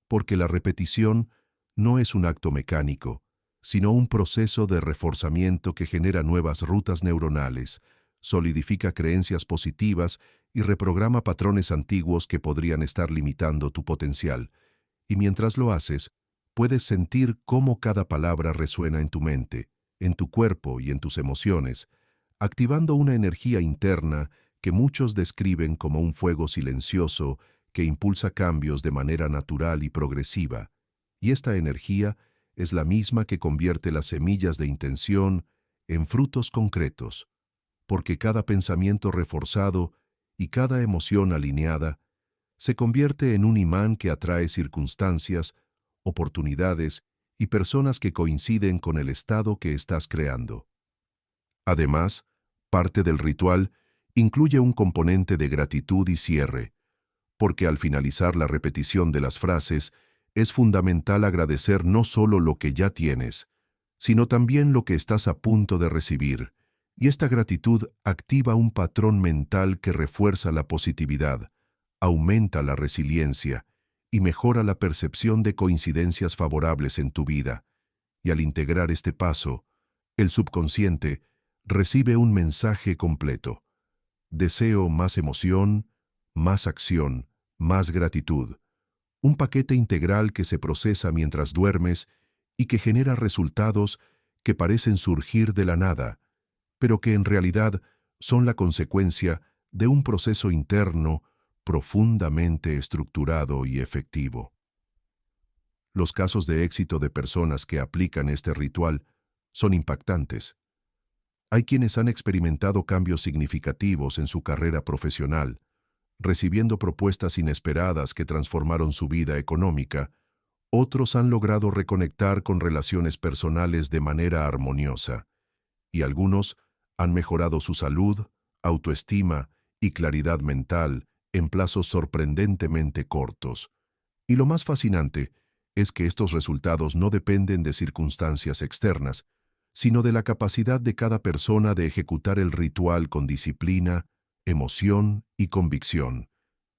porque la repetición no es un acto mecánico, sino un proceso de reforzamiento que genera nuevas rutas neuronales, solidifica creencias positivas y reprograma patrones antiguos que podrían estar limitando tu potencial. Y mientras lo haces, puedes sentir cómo cada palabra resuena en tu mente, en tu cuerpo y en tus emociones, activando una energía interna que muchos describen como un fuego silencioso que impulsa cambios de manera natural y progresiva. Y esta energía es la misma que convierte las semillas de intención en frutos concretos, porque cada pensamiento reforzado y cada emoción alineada se convierte en un imán que atrae circunstancias, oportunidades y personas que coinciden con el estado que estás creando. Además, parte del ritual incluye un componente de gratitud y cierre, porque al finalizar la repetición de las frases, es fundamental agradecer no solo lo que ya tienes, sino también lo que estás a punto de recibir, y esta gratitud activa un patrón mental que refuerza la positividad, aumenta la resiliencia y mejora la percepción de coincidencias favorables en tu vida. Y al integrar este paso, el subconsciente recibe un mensaje completo. Deseo más emoción, más acción, más gratitud. Un paquete integral que se procesa mientras duermes y que genera resultados que parecen surgir de la nada, pero que en realidad son la consecuencia de un proceso interno profundamente estructurado y efectivo. Los casos de éxito de personas que aplican este ritual son impactantes. Hay quienes han experimentado cambios significativos en su carrera profesional, recibiendo propuestas inesperadas que transformaron su vida económica. Otros han logrado reconectar con relaciones personales de manera armoniosa, y algunos han mejorado su salud, autoestima y claridad mental en plazos sorprendentemente cortos. Y lo más fascinante es que estos resultados no dependen de circunstancias externas, sino de la capacidad de cada persona de ejecutar el ritual con disciplina, emoción y convicción.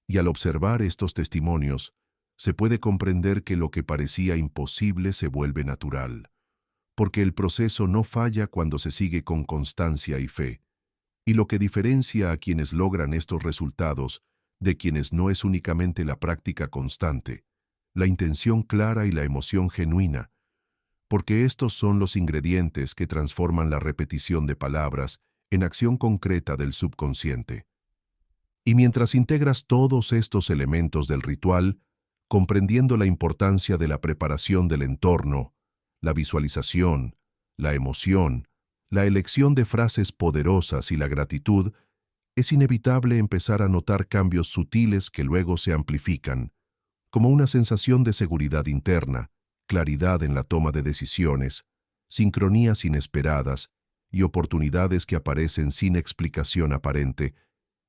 Y al observar estos testimonios, se puede comprender que lo que parecía imposible se vuelve natural, porque el proceso no falla cuando se sigue con constancia y fe. Y lo que diferencia a quienes logran estos resultados de quienes no es únicamente la práctica constante, la intención clara y la emoción genuina, porque estos son los ingredientes que transforman la repetición de palabras en acción concreta del subconsciente. Y mientras integras todos estos elementos del ritual, comprendiendo la importancia de la preparación del entorno, la visualización, la emoción, la elección de frases poderosas y la gratitud, es inevitable empezar a notar cambios sutiles que luego se amplifican, como una sensación de seguridad interna, claridad en la toma de decisiones, sincronías inesperadas y oportunidades que aparecen sin explicación aparente,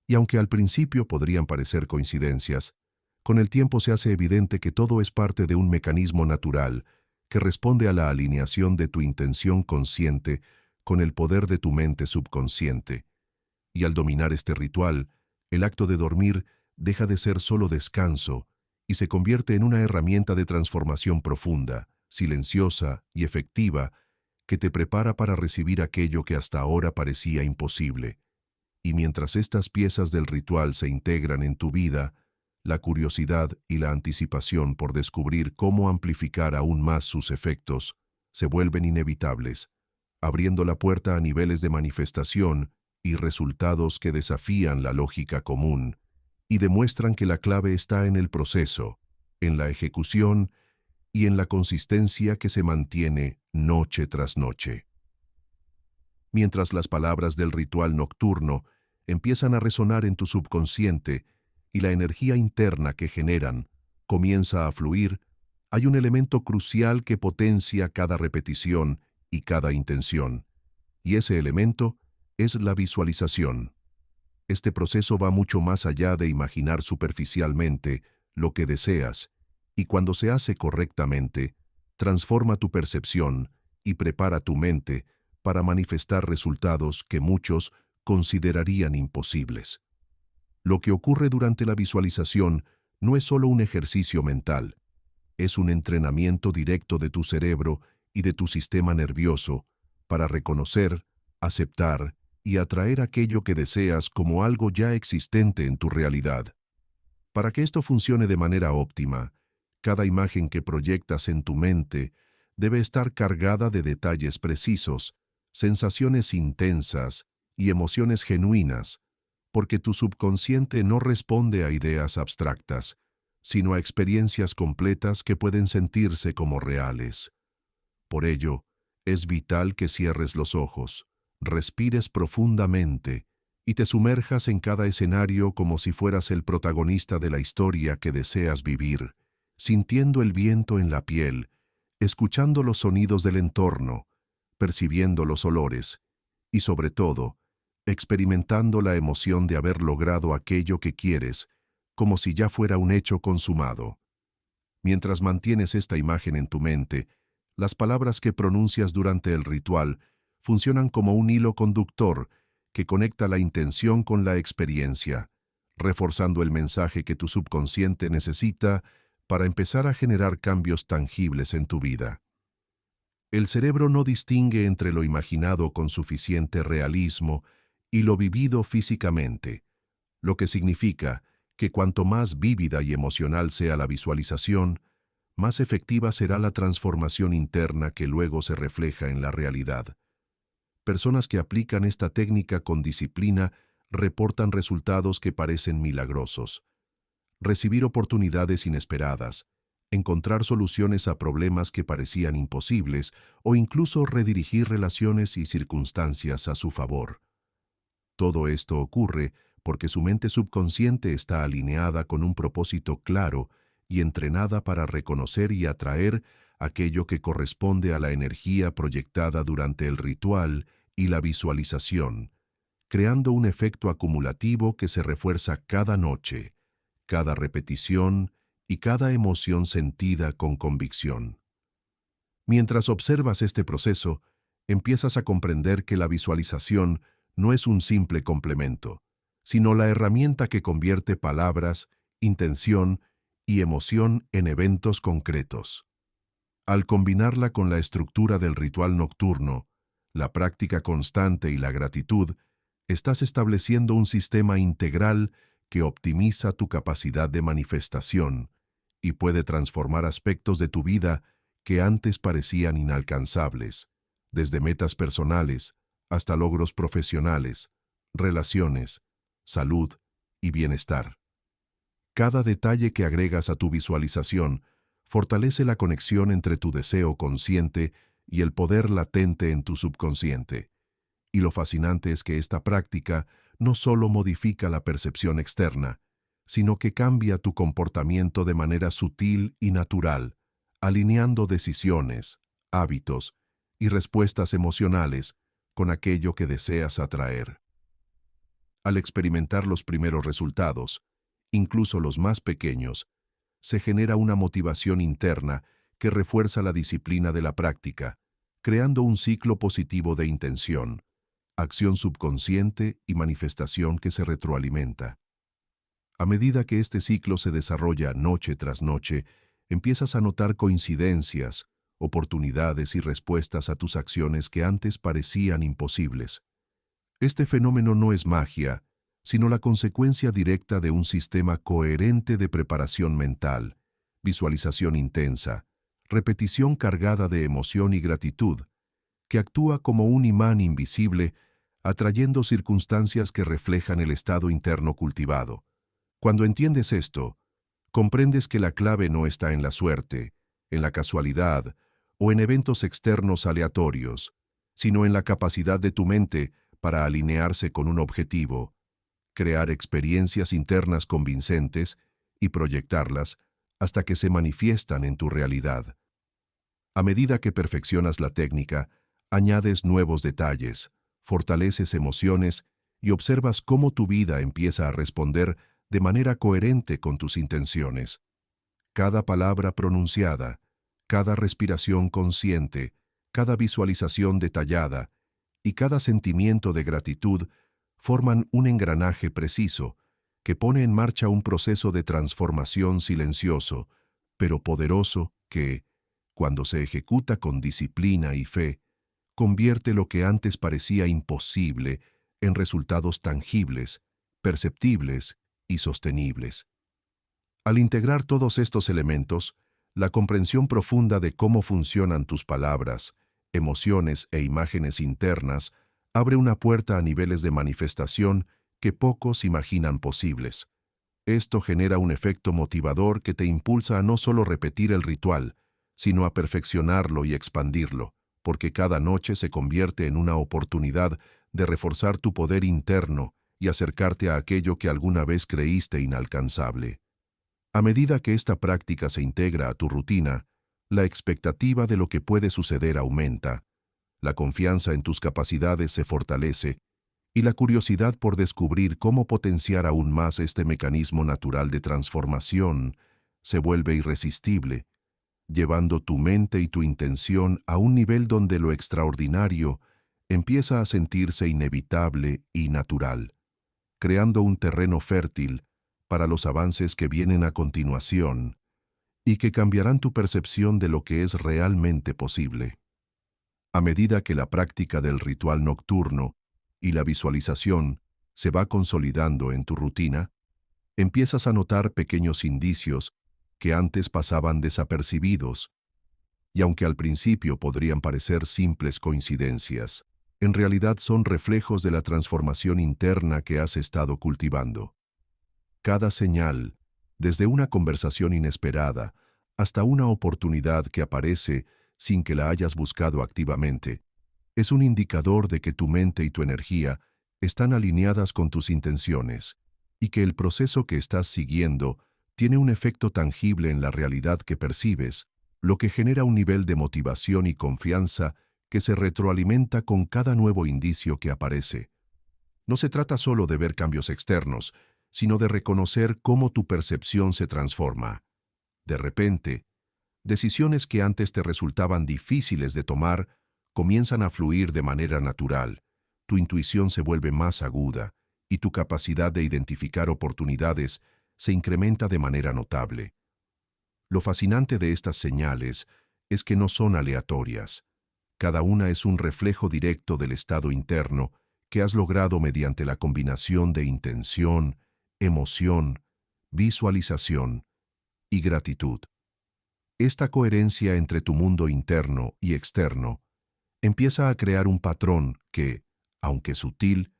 y aunque al principio podrían parecer coincidencias, con el tiempo se hace evidente que todo es parte de un mecanismo natural que responde a la alineación de tu intención consciente con el poder de tu mente subconsciente. Y al dominar este ritual, el acto de dormir deja de ser solo descanso y se convierte en una herramienta de transformación profunda, silenciosa y efectiva que te prepara para recibir aquello que hasta ahora parecía imposible. Y mientras estas piezas del ritual se integran en tu vida, la curiosidad y la anticipación por descubrir cómo amplificar aún más sus efectos se vuelven inevitables, abriendo la puerta a niveles de manifestación y resultados que desafían la lógica común y demuestran que la clave está en el proceso, en la ejecución y en la consistencia que se mantiene noche tras noche. Mientras las palabras del ritual nocturno empiezan a resonar en tu subconsciente y la energía interna que generan comienza a fluir, hay un elemento crucial que potencia cada repetición y cada intención, y ese elemento es la visualización. Este proceso va mucho más allá de imaginar superficialmente lo que deseas, y cuando se hace correctamente, transforma tu percepción y prepara tu mente para manifestar resultados que muchos considerarían imposibles. Lo que ocurre durante la visualización no es solo un ejercicio mental, es un entrenamiento directo de tu cerebro y de tu sistema nervioso para reconocer, aceptar y atraer aquello que deseas como algo ya existente en tu realidad. Para que esto funcione de manera óptima, cada imagen que proyectas en tu mente debe estar cargada de detalles precisos, sensaciones intensas y emociones genuinas, porque tu subconsciente no responde a ideas abstractas, sino a experiencias completas que pueden sentirse como reales. Por ello, es vital que cierres los ojos, respires profundamente y te sumerjas en cada escenario como si fueras el protagonista de la historia que deseas vivir, sintiendo el viento en la piel, escuchando los sonidos del entorno, percibiendo los olores y, sobre todo, experimentando la emoción de haber logrado aquello que quieres, como si ya fuera un hecho consumado. Mientras mantienes esta imagen en tu mente, las palabras que pronuncias durante el ritual funcionan como un hilo conductor que conecta la intención con la experiencia, reforzando el mensaje que tu subconsciente necesita para empezar a generar cambios tangibles en tu vida. El cerebro no distingue entre lo imaginado con suficiente realismo y lo vivido físicamente, lo que significa que cuanto más vívida y emocional sea la visualización, más efectiva será la transformación interna que luego se refleja en la realidad. Personas que aplican esta técnica con disciplina reportan resultados que parecen milagrosos. Recibir oportunidades inesperadas, encontrar soluciones a problemas que parecían imposibles o incluso redirigir relaciones y circunstancias a su favor. Todo esto ocurre porque su mente subconsciente está alineada con un propósito claro y entrenada para reconocer y atraer aquello que corresponde a la energía proyectada durante el ritual y la visualización, creando un efecto acumulativo que se refuerza cada noche, cada repetición y cada emoción sentida con convicción. Mientras observas este proceso, empiezas a comprender que la visualización no es un simple complemento, sino la herramienta que convierte palabras, intención y emoción en eventos concretos. Al combinarla con la estructura del ritual nocturno, la práctica constante y la gratitud, estás estableciendo un sistema integral que optimiza tu capacidad de manifestación y puede transformar aspectos de tu vida que antes parecían inalcanzables, desde metas personales hasta logros profesionales, relaciones, salud y bienestar. Cada detalle que agregas a tu visualización fortalece la conexión entre tu deseo consciente y el poder latente en tu subconsciente. Y lo fascinante es que esta práctica no solo modifica la percepción externa, sino que cambia tu comportamiento de manera sutil y natural, alineando decisiones, hábitos y respuestas emocionales con aquello que deseas atraer. Al experimentar los primeros resultados, incluso los más pequeños, se genera una motivación interna que refuerza la disciplina de la práctica, creando un ciclo positivo de intención, acción subconsciente y manifestación que se retroalimenta. A medida que este ciclo se desarrolla noche tras noche, empiezas a notar coincidencias, oportunidades y respuestas a tus acciones que antes parecían imposibles. Este fenómeno no es magia, sino la consecuencia directa de un sistema coherente de preparación mental, visualización intensa, repetición cargada de emoción y gratitud, que actúa como un imán invisible, atrayendo circunstancias que reflejan el estado interno cultivado. Cuando entiendes esto, comprendes que la clave no está en la suerte, en la casualidad o en eventos externos aleatorios, sino en la capacidad de tu mente para alinearse con un objetivo, crear experiencias internas convincentes y proyectarlas hasta que se manifiestan en tu realidad. A medida que perfeccionas la técnica, añades nuevos detalles, fortaleces emociones y observas cómo tu vida empieza a responder de manera coherente con tus intenciones. Cada palabra pronunciada, cada respiración consciente, cada visualización detallada y cada sentimiento de gratitud forman un engranaje preciso que pone en marcha un proceso de transformación silencioso, pero poderoso que, cuando se ejecuta con disciplina y fe, convierte lo que antes parecía imposible en resultados tangibles, perceptibles y sostenibles. Al integrar todos estos elementos, la comprensión profunda de cómo funcionan tus palabras, emociones e imágenes internas abre una puerta a niveles de manifestación que pocos imaginan posibles. Esto genera un efecto motivador que te impulsa a no solo repetir el ritual, sino a perfeccionarlo y expandirlo, porque cada noche se convierte en una oportunidad de reforzar tu poder interno y acercarte a aquello que alguna vez creíste inalcanzable. A medida que esta práctica se integra a tu rutina, la expectativa de lo que puede suceder aumenta, la confianza en tus capacidades se fortalece y la curiosidad por descubrir cómo potenciar aún más este mecanismo natural de transformación se vuelve irresistible, llevando tu mente y tu intención a un nivel donde lo extraordinario empieza a sentirse inevitable y natural, creando un terreno fértil para los avances que vienen a continuación y que cambiarán tu percepción de lo que es realmente posible. A medida que la práctica del ritual nocturno y la visualización se va consolidando en tu rutina, empiezas a notar pequeños indicios que antes pasaban desapercibidos, y aunque al principio podrían parecer simples coincidencias, en realidad son reflejos de la transformación interna que has estado cultivando. Cada señal, desde una conversación inesperada hasta una oportunidad que aparece sin que la hayas buscado activamente, es un indicador de que tu mente y tu energía están alineadas con tus intenciones y que el proceso que estás siguiendo tiene un efecto tangible en la realidad que percibes, lo que genera un nivel de motivación y confianza que se retroalimenta con cada nuevo indicio que aparece. No se trata solo de ver cambios externos, sino de reconocer cómo tu percepción se transforma. De repente, decisiones que antes te resultaban difíciles de tomar comienzan a fluir de manera natural, tu intuición se vuelve más aguda y tu capacidad de identificar oportunidades se incrementa de manera notable. Lo fascinante de estas señales es que no son aleatorias. Cada una es un reflejo directo del estado interno que has logrado mediante la combinación de intención, emoción, visualización y gratitud. Esta coherencia entre tu mundo interno y externo empieza a crear un patrón que, aunque sutil,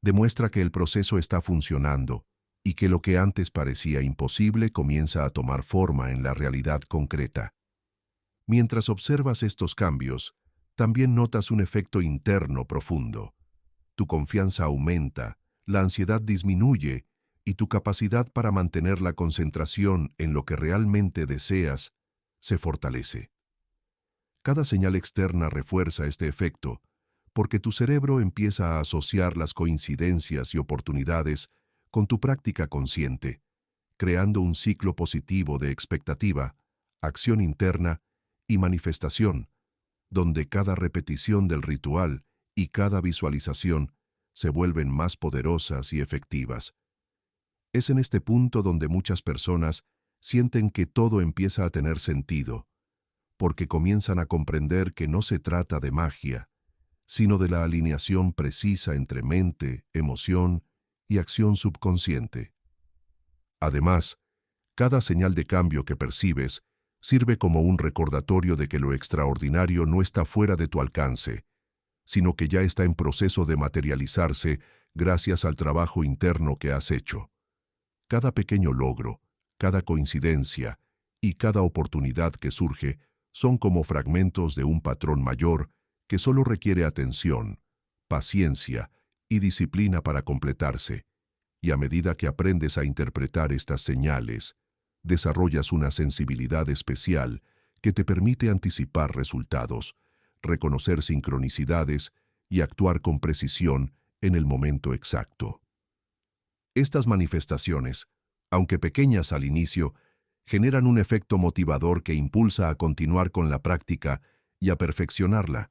demuestra que el proceso está funcionando y que lo que antes parecía imposible comienza a tomar forma en la realidad concreta. Mientras observas estos cambios, también notas un efecto interno profundo. Tu confianza aumenta, la ansiedad disminuye y tu capacidad para mantener la concentración en lo que realmente deseas se fortalece. Cada señal externa refuerza este efecto, porque tu cerebro empieza a asociar las coincidencias y oportunidades con tu práctica consciente, creando un ciclo positivo de expectativa, acción interna y manifestación, donde cada repetición del ritual y cada visualización se vuelven más poderosas y efectivas. Es en este punto donde muchas personas sienten que todo empieza a tener sentido, porque comienzan a comprender que no se trata de magia, sino de la alineación precisa entre mente, emoción y acción subconsciente. Además, cada señal de cambio que percibes sirve como un recordatorio de que lo extraordinario no está fuera de tu alcance, sino que ya está en proceso de materializarse gracias al trabajo interno que has hecho. Cada pequeño logro, cada coincidencia y cada oportunidad que surge son como fragmentos de un patrón mayor que solo requiere atención, paciencia y disciplina para completarse. Y a medida que aprendes a interpretar estas señales, desarrollas una sensibilidad especial que te permite anticipar resultados, reconocer sincronicidades y actuar con precisión en el momento exacto. Estas manifestaciones, aunque pequeñas al inicio, generan un efecto motivador que impulsa a continuar con la práctica y a perfeccionarla,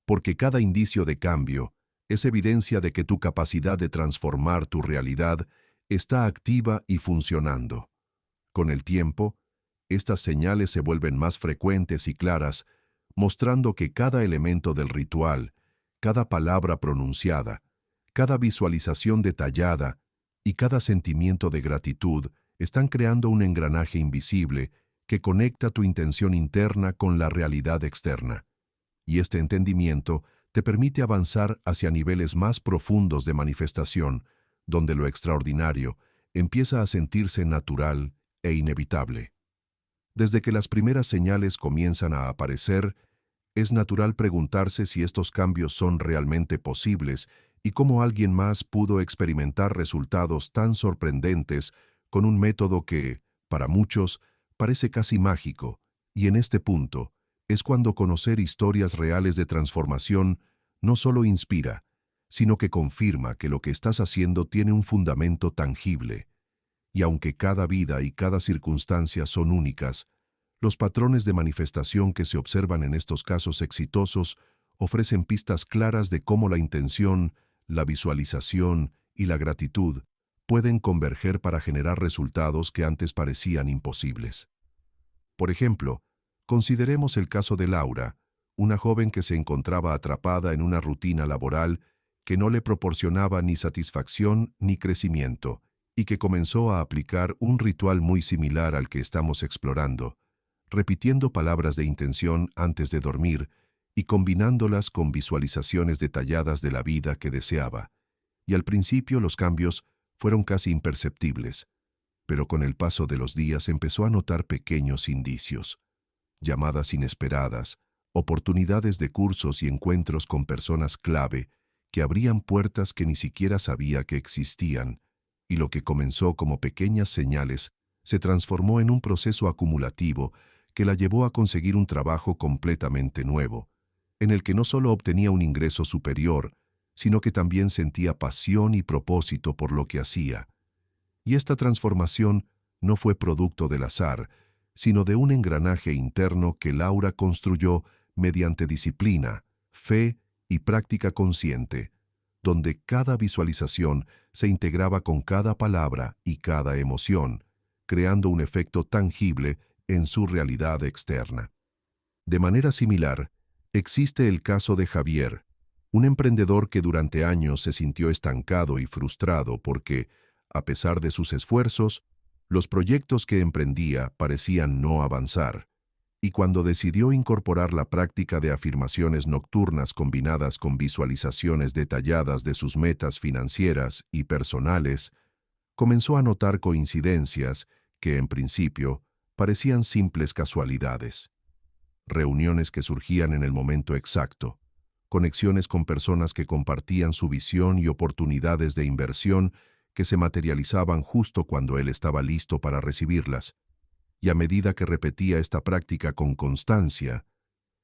porque cada indicio de cambio es evidencia de que tu capacidad de transformar tu realidad está activa y funcionando. Con el tiempo, estas señales se vuelven más frecuentes y claras, mostrando que cada elemento del ritual, cada palabra pronunciada, cada visualización detallada y cada sentimiento de gratitud están creando un engranaje invisible que conecta tu intención interna con la realidad externa. Y este entendimiento te permite avanzar hacia niveles más profundos de manifestación, donde lo extraordinario empieza a sentirse natural e inevitable. Desde que las primeras señales comienzan a aparecer, es natural preguntarse si estos cambios son realmente posibles y cómo alguien más pudo experimentar resultados tan sorprendentes con un método que, para muchos, parece casi mágico, y en este punto es cuando conocer historias reales de transformación no solo inspira, sino que confirma que lo que estás haciendo tiene un fundamento tangible. Y aunque cada vida y cada circunstancia son únicas, los patrones de manifestación que se observan en estos casos exitosos ofrecen pistas claras de cómo la intención, la visualización y la gratitud pueden converger para generar resultados que antes parecían imposibles. Por ejemplo, consideremos el caso de Laura, una joven que se encontraba atrapada en una rutina laboral que no le proporcionaba ni satisfacción ni crecimiento, y que comenzó a aplicar un ritual muy similar al que estamos explorando, repitiendo palabras de intención antes de dormir y combinándolas con visualizaciones detalladas de la vida que deseaba. Y al principio los cambios fueron casi imperceptibles, pero con el paso de los días empezó a notar pequeños indicios, llamadas inesperadas, oportunidades de cursos y encuentros con personas clave que abrían puertas que ni siquiera sabía que existían, y lo que comenzó como pequeñas señales se transformó en un proceso acumulativo que la llevó a conseguir un trabajo completamente nuevo, en el que no solo obtenía un ingreso superior, sino que también sentía pasión y propósito por lo que hacía. Y esta transformación no fue producto del azar, sino de un engranaje interno que Laura construyó mediante disciplina, fe y práctica consciente, donde cada visualización se integraba con cada palabra y cada emoción, creando un efecto tangible en su realidad externa. De manera similar, existe el caso de Javier, un emprendedor que durante años se sintió estancado y frustrado porque, a pesar de sus esfuerzos, los proyectos que emprendía parecían no avanzar. Y cuando decidió incorporar la práctica de afirmaciones nocturnas combinadas con visualizaciones detalladas de sus metas financieras y personales, comenzó a notar coincidencias que, en principio, parecían simples casualidades. Reuniones que surgían en el momento exacto, conexiones con personas que compartían su visión y oportunidades de inversión que se materializaban justo cuando él estaba listo para recibirlas. Y a medida que repetía esta práctica con constancia,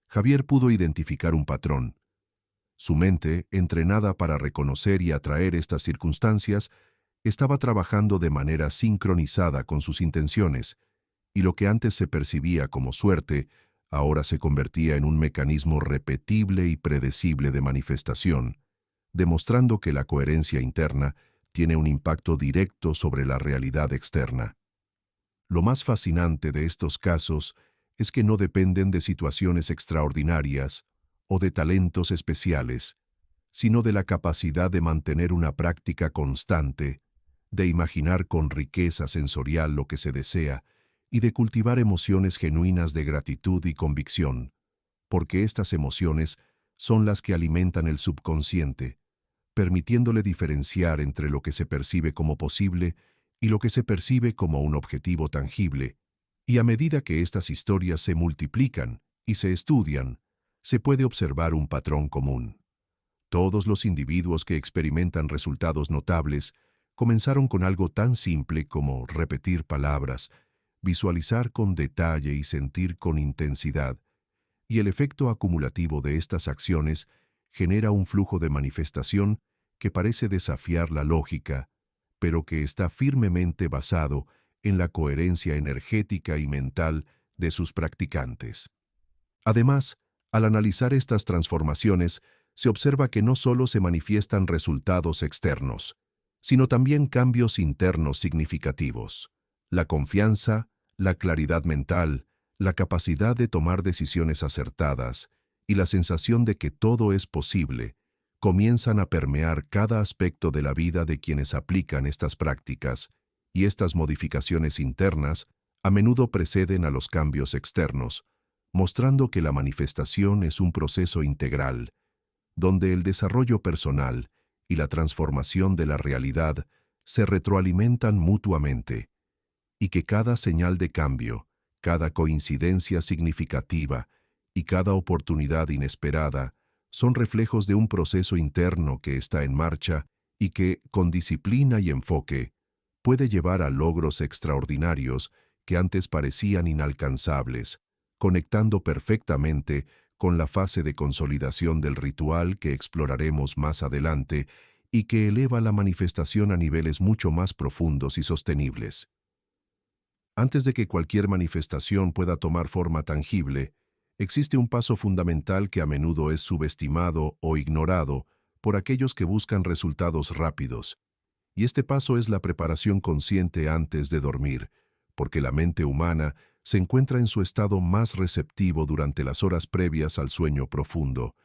Javier pudo identificar un patrón. Su mente, entrenada para reconocer y atraer estas circunstancias, estaba trabajando de manera sincronizada con sus intenciones, y lo que antes se percibía como suerte, ahora se convertía en un mecanismo repetible y predecible de manifestación, demostrando que la coherencia interna tiene un impacto directo sobre la realidad externa. Lo más fascinante de estos casos es que no dependen de situaciones extraordinarias o de talentos especiales, sino de la capacidad de mantener una práctica constante, de imaginar con riqueza sensorial lo que se desea y de cultivar emociones genuinas de gratitud y convicción, porque estas emociones son las que alimentan el subconsciente, permitiéndole diferenciar entre lo que se percibe como posible y lo que se percibe como un objetivo tangible, y a medida que estas historias se multiplican y se estudian, se puede observar un patrón común. Todos los individuos que experimentan resultados notables comenzaron con algo tan simple como repetir palabras, visualizar con detalle y sentir con intensidad, y el efecto acumulativo de estas acciones genera un flujo de manifestación que parece desafiar la lógica, pero que está firmemente basado en la coherencia energética y mental de sus practicantes. Además, al analizar estas transformaciones, se observa que no solo se manifiestan resultados externos, sino también cambios internos significativos. La confianza, la claridad mental, la capacidad de tomar decisiones acertadas y la sensación de que todo es posible comienzan a permear cada aspecto de la vida de quienes aplican estas prácticas, y estas modificaciones internas a menudo preceden a los cambios externos, mostrando que la manifestación es un proceso integral, donde el desarrollo personal y la transformación de la realidad se retroalimentan mutuamente, y que cada señal de cambio, cada coincidencia significativa y cada oportunidad inesperada son reflejos de un proceso interno que está en marcha y que, con disciplina y enfoque, puede llevar a logros extraordinarios que antes parecían inalcanzables, conectando perfectamente con la fase de consolidación del ritual que exploraremos más adelante y que eleva la manifestación a niveles mucho más profundos y sostenibles. Antes de que cualquier manifestación pueda tomar forma tangible, existe un paso fundamental que a menudo es subestimado o ignorado por aquellos que buscan resultados rápidos, y este paso es la preparación consciente antes de dormir, porque la mente humana se encuentra en su estado más receptivo durante las horas previas al sueño profundo,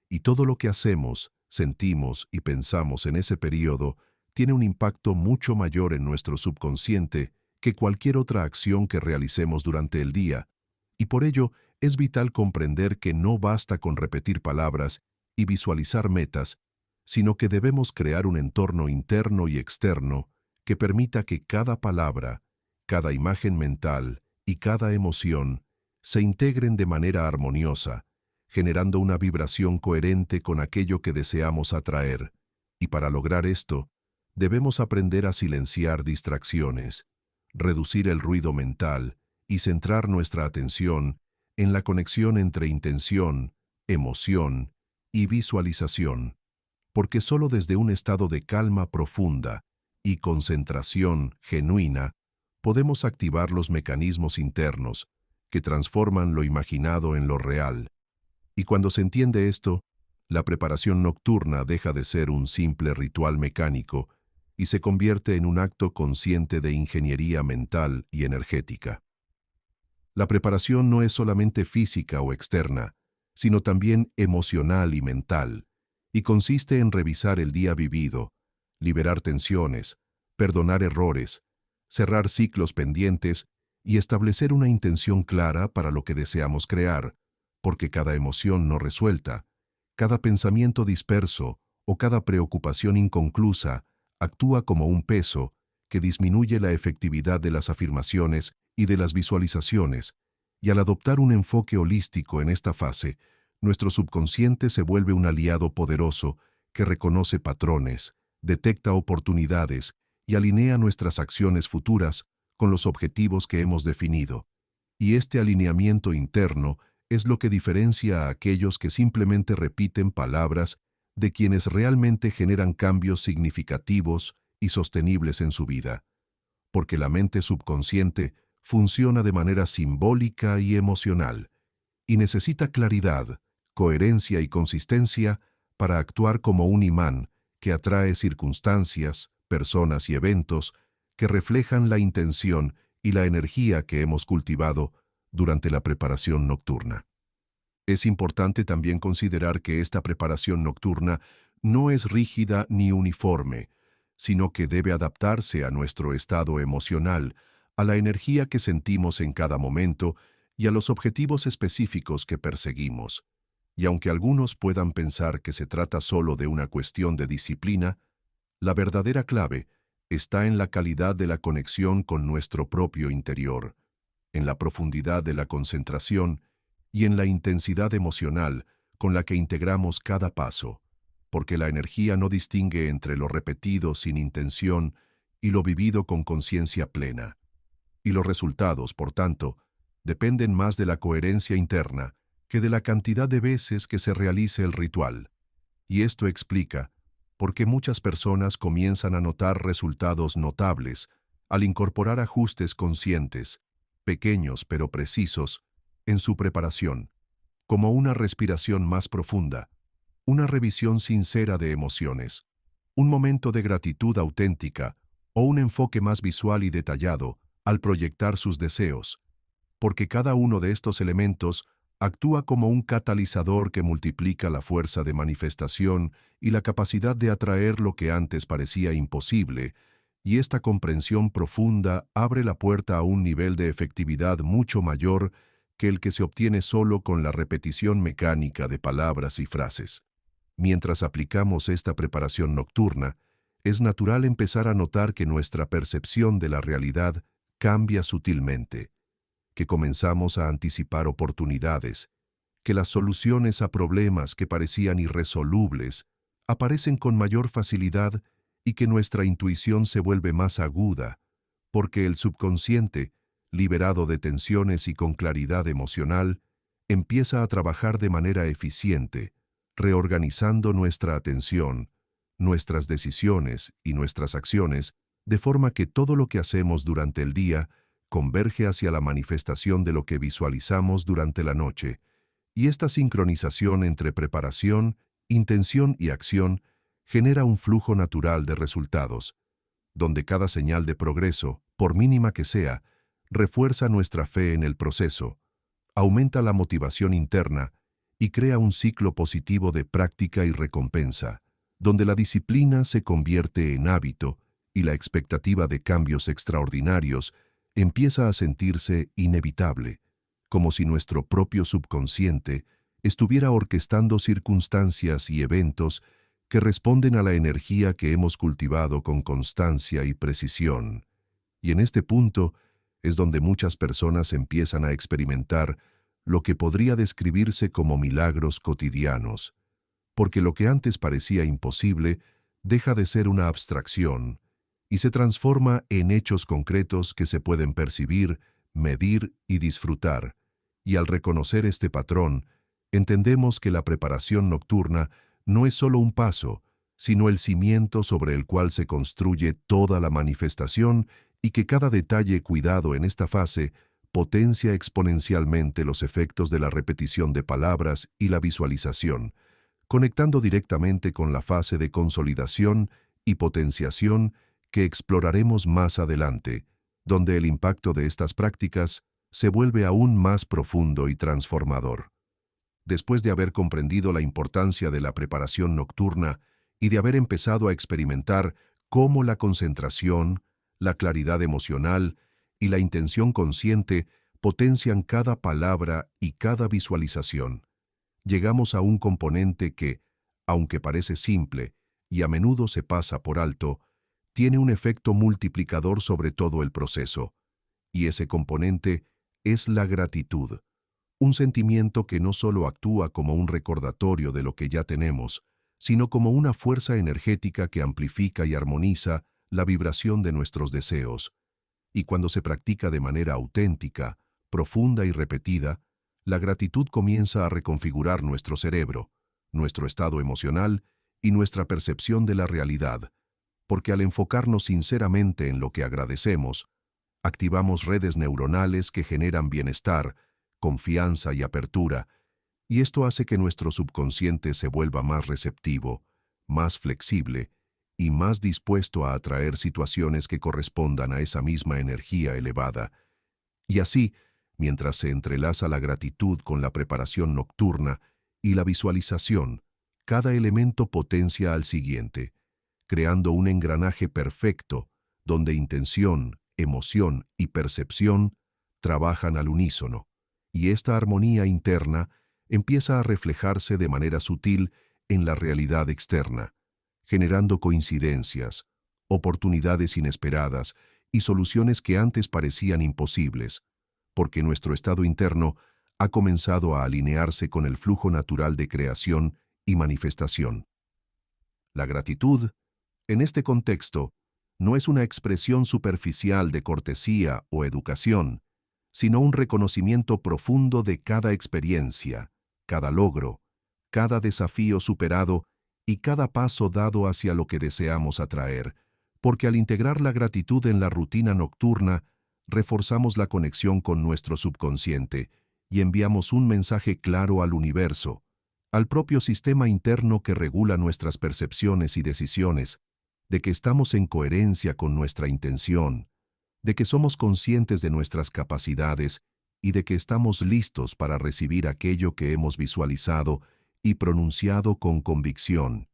y todo lo que hacemos, sentimos y pensamos en ese período tiene un impacto mucho mayor en nuestro subconsciente que cualquier otra acción que realicemos durante el día, y por ello es vital comprender que no basta con repetir palabras y visualizar metas, sino que debemos crear un entorno interno y externo que permita que cada palabra, cada imagen mental y cada emoción se integren de manera armoniosa, generando una vibración coherente con aquello que deseamos atraer. Y para lograr esto, debemos aprender a silenciar distracciones, reducir el ruido mental y centrar nuestra atención en la conexión entre intención, emoción y visualización, porque solo desde un estado de calma profunda y concentración genuina podemos activar los mecanismos internos que transforman lo imaginado en lo real. Y cuando se entiende esto, la preparación nocturna deja de ser un simple ritual mecánico y se convierte en un acto consciente de ingeniería mental y energética. La preparación no es solamente física o externa, sino también emocional y mental, y consiste en revisar el día vivido, liberar tensiones, perdonar errores, cerrar ciclos pendientes y establecer una intención clara para lo que deseamos crear, porque cada emoción no resuelta, cada pensamiento disperso o cada preocupación inconclusa actúa como un peso que disminuye la efectividad de las afirmaciones y de las visualizaciones, y al adoptar un enfoque holístico en esta fase, Nuestro subconsciente se vuelve un aliado poderoso que reconoce patrones, detecta oportunidades y alinea nuestras acciones futuras con los objetivos que hemos definido. Y este alineamiento interno es lo que diferencia a aquellos que simplemente repiten palabras de quienes realmente generan cambios significativos y sostenibles en su vida. Porque la mente subconsciente funciona de manera simbólica y emocional, y necesita claridad, coherencia y consistencia para actuar como un imán que atrae circunstancias, personas y eventos que reflejan la intención y la energía que hemos cultivado durante la preparación nocturna. Es importante también considerar que esta preparación nocturna no es rígida ni uniforme, sino que debe adaptarse a nuestro estado emocional, a la energía que sentimos en cada momento y a los objetivos específicos que perseguimos. Y aunque algunos puedan pensar que se trata solo de una cuestión de disciplina, la verdadera clave está en la calidad de la conexión con nuestro propio interior, en la profundidad de la concentración y en la intensidad emocional con la que integramos cada paso, porque la energía no distingue entre lo repetido sin intención y lo vivido con conciencia plena. Y los resultados, por tanto, dependen más de la coherencia interna que de la cantidad de veces que se realice el ritual. Y esto explica por qué muchas personas comienzan a notar resultados notables al incorporar ajustes conscientes, pequeños pero precisos, en su preparación, como una respiración más profunda, una revisión sincera de emociones, un momento de gratitud auténtica o un enfoque más visual y detallado al proyectar sus deseos, porque cada uno de estos elementos actúa como un catalizador que multiplica la fuerza de manifestación y la capacidad de atraer lo que antes parecía imposible, y esta comprensión profunda abre la puerta a un nivel de efectividad mucho mayor que el que se obtiene solo con la repetición mecánica de palabras y frases. Mientras aplicamos esta preparación nocturna, es natural empezar a notar que nuestra percepción de la realidad cambia sutilmente, que comenzamos a anticipar oportunidades, que las soluciones a problemas que parecían irresolubles aparecen con mayor facilidad y que nuestra intuición se vuelve más aguda, porque el subconsciente, liberado de tensiones y con claridad emocional, empieza a trabajar de manera eficiente, reorganizando nuestra atención, nuestras decisiones y nuestras acciones, de forma que todo lo que hacemos durante el día converge hacia la manifestación de lo que visualizamos durante la noche, y esta sincronización entre preparación, intención y acción genera un flujo natural de resultados, donde cada señal de progreso, por mínima que sea, refuerza nuestra fe en el proceso, aumenta la motivación interna y crea un ciclo positivo de práctica y recompensa, donde la disciplina se convierte en hábito y la expectativa de cambios extraordinarios empieza a sentirse inevitable, como si nuestro propio subconsciente estuviera orquestando circunstancias y eventos que responden a la energía que hemos cultivado con constancia y precisión. Y en este punto es donde muchas personas empiezan a experimentar lo que podría describirse como milagros cotidianos, porque lo que antes parecía imposible deja de ser una abstracción y se transforma en hechos concretos que se pueden percibir, medir y disfrutar. Y al reconocer este patrón, entendemos que la preparación nocturna no es solo un paso, sino el cimiento sobre el cual se construye toda la manifestación y que cada detalle cuidado en esta fase potencia exponencialmente los efectos de la repetición de palabras y la visualización, conectando directamente con la fase de consolidación y potenciación que exploraremos más adelante, donde el impacto de estas prácticas se vuelve aún más profundo y transformador. Después de haber comprendido la importancia de la preparación nocturna y de haber empezado a experimentar cómo la concentración, la claridad emocional y la intención consciente potencian cada palabra y cada visualización, llegamos a un componente que, aunque parece simple y a menudo se pasa por alto, tiene un efecto multiplicador sobre todo el proceso, y ese componente es la gratitud, Un sentimiento que no solo actúa como un recordatorio de lo que ya tenemos, sino como una fuerza energética que amplifica y armoniza la vibración de nuestros deseos. Y cuando se practica de manera auténtica, profunda y repetida, la gratitud comienza a reconfigurar nuestro cerebro, nuestro estado emocional y nuestra percepción de la realidad, porque al enfocarnos sinceramente en lo que agradecemos, activamos redes neuronales que generan bienestar, confianza y apertura, y esto hace que nuestro subconsciente se vuelva más receptivo, más flexible y más dispuesto a atraer situaciones que correspondan a esa misma energía elevada. Y así, mientras se entrelaza la gratitud con la preparación nocturna y la visualización, cada elemento potencia al siguiente, creando un engranaje perfecto donde intención, emoción y percepción trabajan al unísono, y esta armonía interna empieza a reflejarse de manera sutil en la realidad externa, generando coincidencias, oportunidades inesperadas y soluciones que antes parecían imposibles, porque nuestro estado interno ha comenzado a alinearse con el flujo natural de creación y manifestación. La gratitud, en este contexto, no es una expresión superficial de cortesía o educación, sino un reconocimiento profundo de cada experiencia, cada logro, cada desafío superado y cada paso dado hacia lo que deseamos atraer, porque al integrar la gratitud en la rutina nocturna, reforzamos la conexión con nuestro subconsciente y enviamos un mensaje claro al universo, al propio sistema interno que regula nuestras percepciones y decisiones, de que estamos en coherencia con nuestra intención, de que somos conscientes de nuestras capacidades y de que estamos listos para recibir aquello que hemos visualizado y pronunciado con convicción.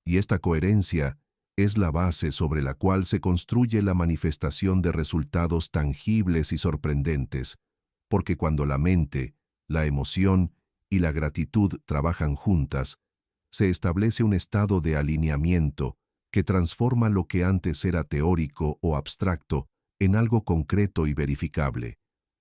Y esta coherencia es la base sobre la cual se construye la manifestación de resultados tangibles y sorprendentes, porque cuando la mente, la emoción y la gratitud trabajan juntas, se establece un estado de alineamiento que transforma lo que antes era teórico o abstracto en algo concreto y verificable.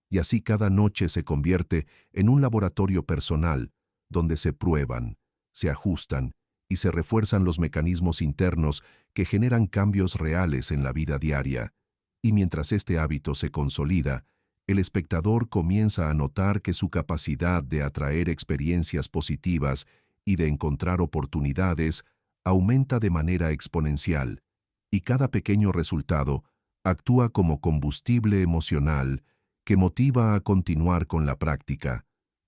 Y así cada noche se convierte en un laboratorio personal, donde se prueban, se ajustan y se refuerzan los mecanismos internos que generan cambios reales en la vida diaria. Y mientras este hábito se consolida, el espectador comienza a notar que su capacidad de atraer experiencias positivas y de encontrar oportunidades aumenta de manera exponencial, y cada pequeño resultado actúa como combustible emocional que motiva a continuar con la práctica,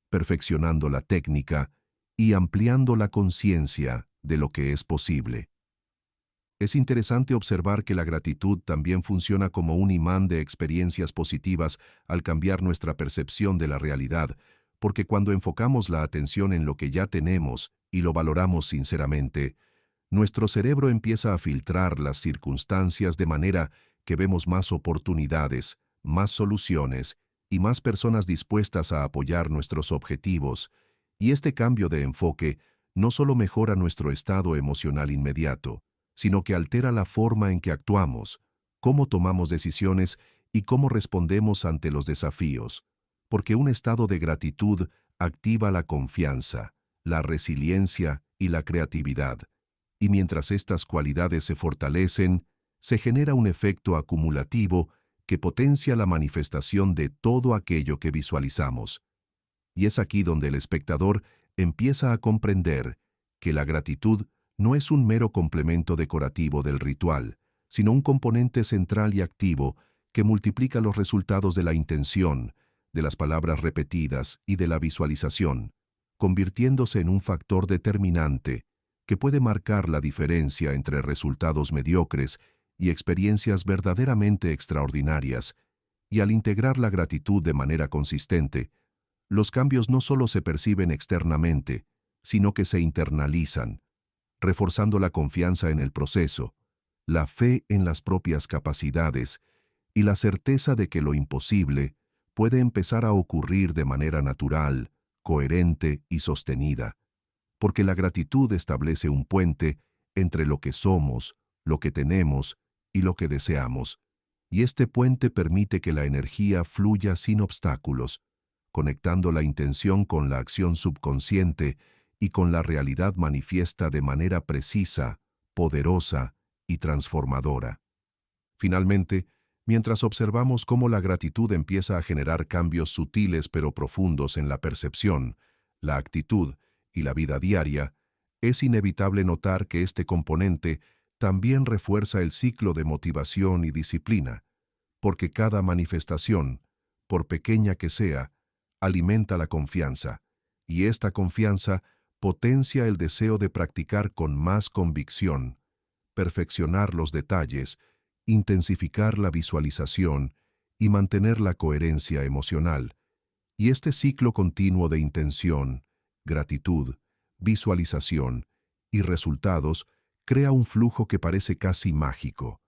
perfeccionando la técnica y ampliando la conciencia de lo que es posible. Es interesante observar que la gratitud también funciona como un imán de experiencias positivas al cambiar nuestra percepción de la realidad, porque cuando enfocamos la atención en lo que ya tenemos y lo valoramos sinceramente, nuestro cerebro empieza a filtrar las circunstancias de manera que vemos más oportunidades, más soluciones y más personas dispuestas a apoyar nuestros objetivos, y este cambio de enfoque no solo mejora nuestro estado emocional inmediato, sino que altera la forma en que actuamos, cómo tomamos decisiones y cómo respondemos ante los desafíos, porque un estado de gratitud activa la confianza, la resiliencia y la creatividad, y mientras estas cualidades se fortalecen, se genera un efecto acumulativo que potencia la manifestación de todo aquello que visualizamos. Y es aquí donde el espectador empieza a comprender que la gratitud no es un mero complemento decorativo del ritual, sino un componente central y activo que multiplica los resultados de la intención, de las palabras repetidas y de la visualización, convirtiéndose en un factor determinante que puede marcar la diferencia entre resultados mediocres y experiencias verdaderamente extraordinarias. Y al integrar la gratitud de manera consistente, los cambios no solo se perciben externamente, sino que se internalizan, reforzando la confianza en el proceso, la fe en las propias capacidades y la certeza de que lo imposible puede empezar a ocurrir de manera natural, coherente y sostenida, porque la gratitud establece un puente entre lo que somos, lo que tenemos y lo que deseamos, y este puente permite que la energía fluya sin obstáculos, conectando la intención con la acción subconsciente y con la realidad manifiesta de manera precisa, poderosa y transformadora. Finalmente, mientras observamos cómo la gratitud empieza a generar cambios sutiles pero profundos en la percepción, la actitud y la vida diaria, es inevitable notar que este componente también refuerza el ciclo de motivación y disciplina, porque cada manifestación, por pequeña que sea, alimenta la confianza, y esta confianza potencia el deseo de practicar con más convicción, perfeccionar los detalles, intensificar la visualización y mantener la coherencia emocional. Y este ciclo continuo de intención, gratitud, visualización y resultados crea un flujo que parece casi mágico,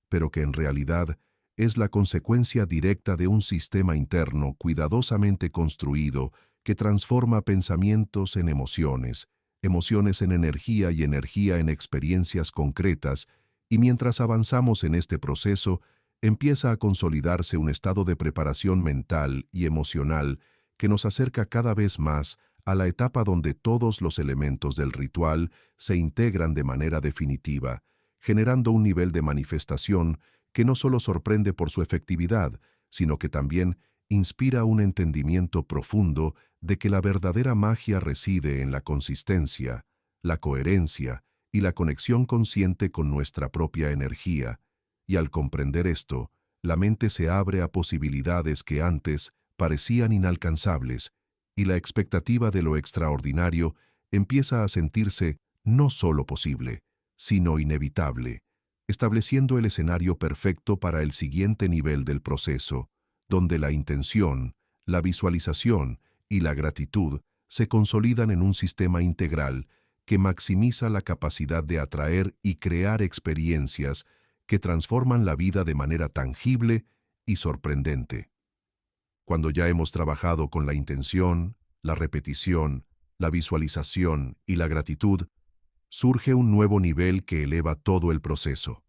pero que en realidad es la consecuencia directa de un sistema interno cuidadosamente construido que transforma pensamientos en emociones, emociones en energía y energía en experiencias concretas, y mientras avanzamos en este proceso, empieza a consolidarse un estado de preparación mental y emocional que nos acerca cada vez más a la etapa donde todos los elementos del ritual se integran de manera definitiva, generando un nivel de manifestación que no solo sorprende por su efectividad, sino que también inspira un entendimiento profundo de que la verdadera magia reside en la consistencia, la coherencia y la conexión consciente con nuestra propia energía. Y al comprender esto, la mente se abre a posibilidades que antes parecían inalcanzables, y la expectativa de lo extraordinario empieza a sentirse no solo posible, sino inevitable, estableciendo el escenario perfecto para el siguiente nivel del proceso, donde la intención, la visualización y la gratitud se consolidan en un sistema integral que maximiza la capacidad de atraer y crear experiencias que transforman la vida de manera tangible y sorprendente. Cuando ya hemos trabajado con la intención, la repetición, la visualización y la gratitud, surge un nuevo nivel que eleva todo el proceso: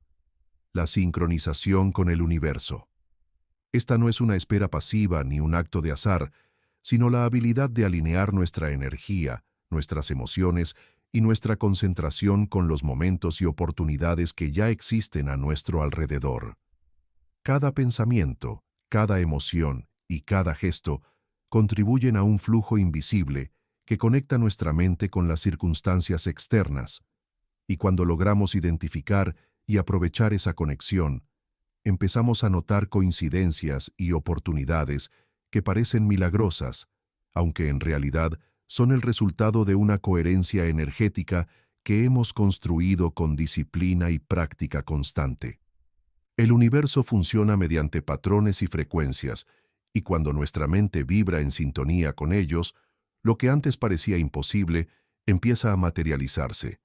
la sincronización con el universo. Esta no es una espera pasiva ni un acto de azar, sino la habilidad de alinear nuestra energía, nuestras emociones y nuestra concentración con los momentos y oportunidades que ya existen a nuestro alrededor. Cada pensamiento, cada emoción y cada gesto contribuyen a un flujo invisible que conecta nuestra mente con las circunstancias externas, y cuando logramos identificar y aprovechar esa conexión, empezamos a notar coincidencias y oportunidades que parecen milagrosas, aunque en realidad son el resultado de una coherencia energética que hemos construido con disciplina y práctica constante. El universo funciona mediante patrones y frecuencias, y cuando nuestra mente vibra en sintonía con ellos, lo que antes parecía imposible empieza a materializarse.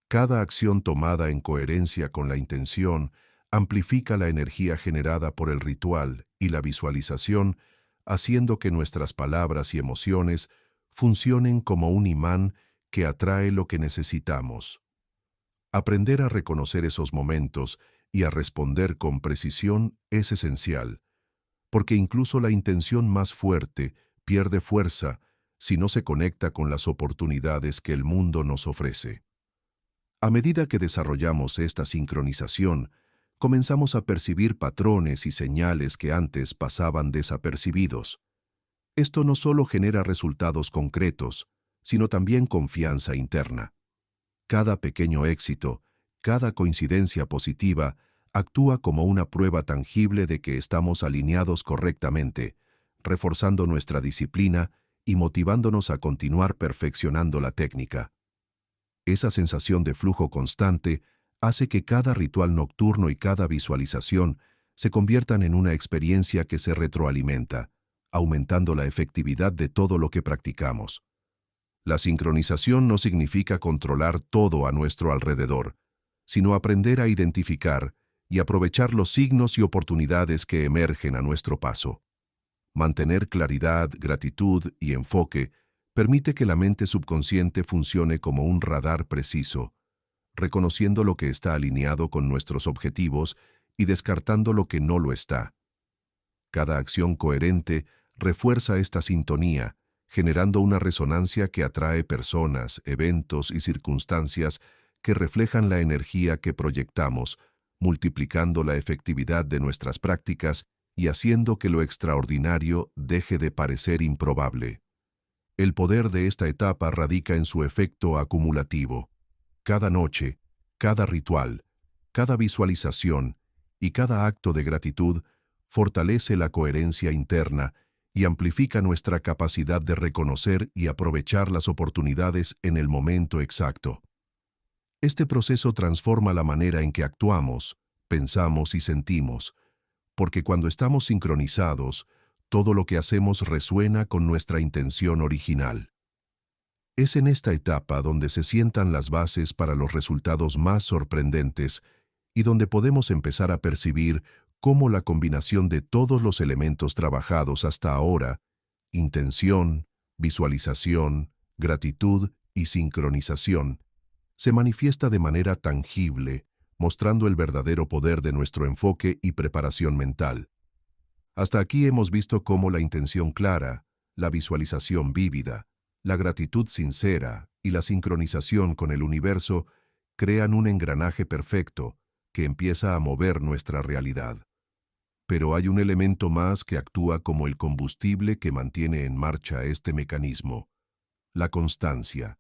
Cada acción tomada en coherencia con la intención amplifica la energía generada por el ritual y la visualización, haciendo que nuestras palabras y emociones funcionen como un imán que atrae lo que necesitamos. Aprender a reconocer esos momentos y a responder con precisión es esencial, porque incluso la intención más fuerte pierde fuerza si no se conecta con las oportunidades que el mundo nos ofrece. A medida que desarrollamos esta sincronización, comenzamos a percibir patrones y señales que antes pasaban desapercibidos. Esto no solo genera resultados concretos, sino también confianza interna. Cada pequeño éxito, cada coincidencia positiva, actúa como una prueba tangible de que estamos alineados correctamente, reforzando nuestra disciplina y motivándonos a continuar perfeccionando la técnica. Esa sensación de flujo constante hace que cada ritual nocturno y cada visualización se conviertan en una experiencia que se retroalimenta, aumentando la efectividad de todo lo que practicamos. La sincronización no significa controlar todo a nuestro alrededor, sino aprender a identificar y aprovechar los signos y oportunidades que emergen a nuestro paso. Mantener claridad, gratitud y enfoque permite que la mente subconsciente funcione como un radar preciso, reconociendo lo que está alineado con nuestros objetivos y descartando lo que no lo está. Cada acción coherente refuerza esta sintonía, generando una resonancia que atrae personas, eventos y circunstancias que reflejan la energía que proyectamos, multiplicando la efectividad de nuestras prácticas y haciendo que lo extraordinario deje de parecer improbable. El poder de esta etapa radica en su efecto acumulativo. Cada noche, cada ritual, cada visualización y cada acto de gratitud fortalece la coherencia interna y amplifica nuestra capacidad de reconocer y aprovechar las oportunidades en el momento exacto. Este proceso transforma la manera en que actuamos, pensamos y sentimos, porque cuando estamos sincronizados, todo lo que hacemos resuena con nuestra intención original. Es en esta etapa donde se sientan las bases para los resultados más sorprendentes y donde podemos empezar a percibir cómo la combinación de todos los elementos trabajados hasta ahora, intención, visualización, gratitud y sincronización, se manifiesta de manera tangible, mostrando el verdadero poder de nuestro enfoque y preparación mental. Hasta aquí hemos visto cómo la intención clara, la visualización vívida, la gratitud sincera y la sincronización con el universo crean un engranaje perfecto que empieza a mover nuestra realidad. Pero hay un elemento más que actúa como el combustible que mantiene en marcha este mecanismo: la constancia.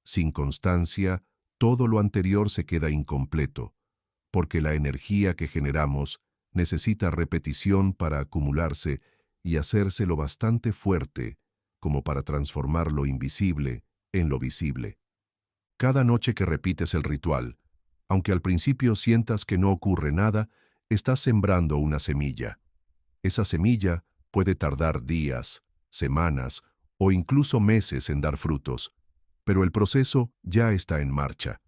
Sin constancia, todo lo anterior se queda incompleto, porque la energía que generamos necesita repetición para acumularse y hacerse lo bastante fuerte como para transformar lo invisible en lo visible. Cada noche que repites el ritual, aunque al principio sientas que no ocurre nada, estás sembrando una semilla. Esa semilla puede tardar días, semanas o incluso meses en dar frutos, pero el proceso ya está en marcha.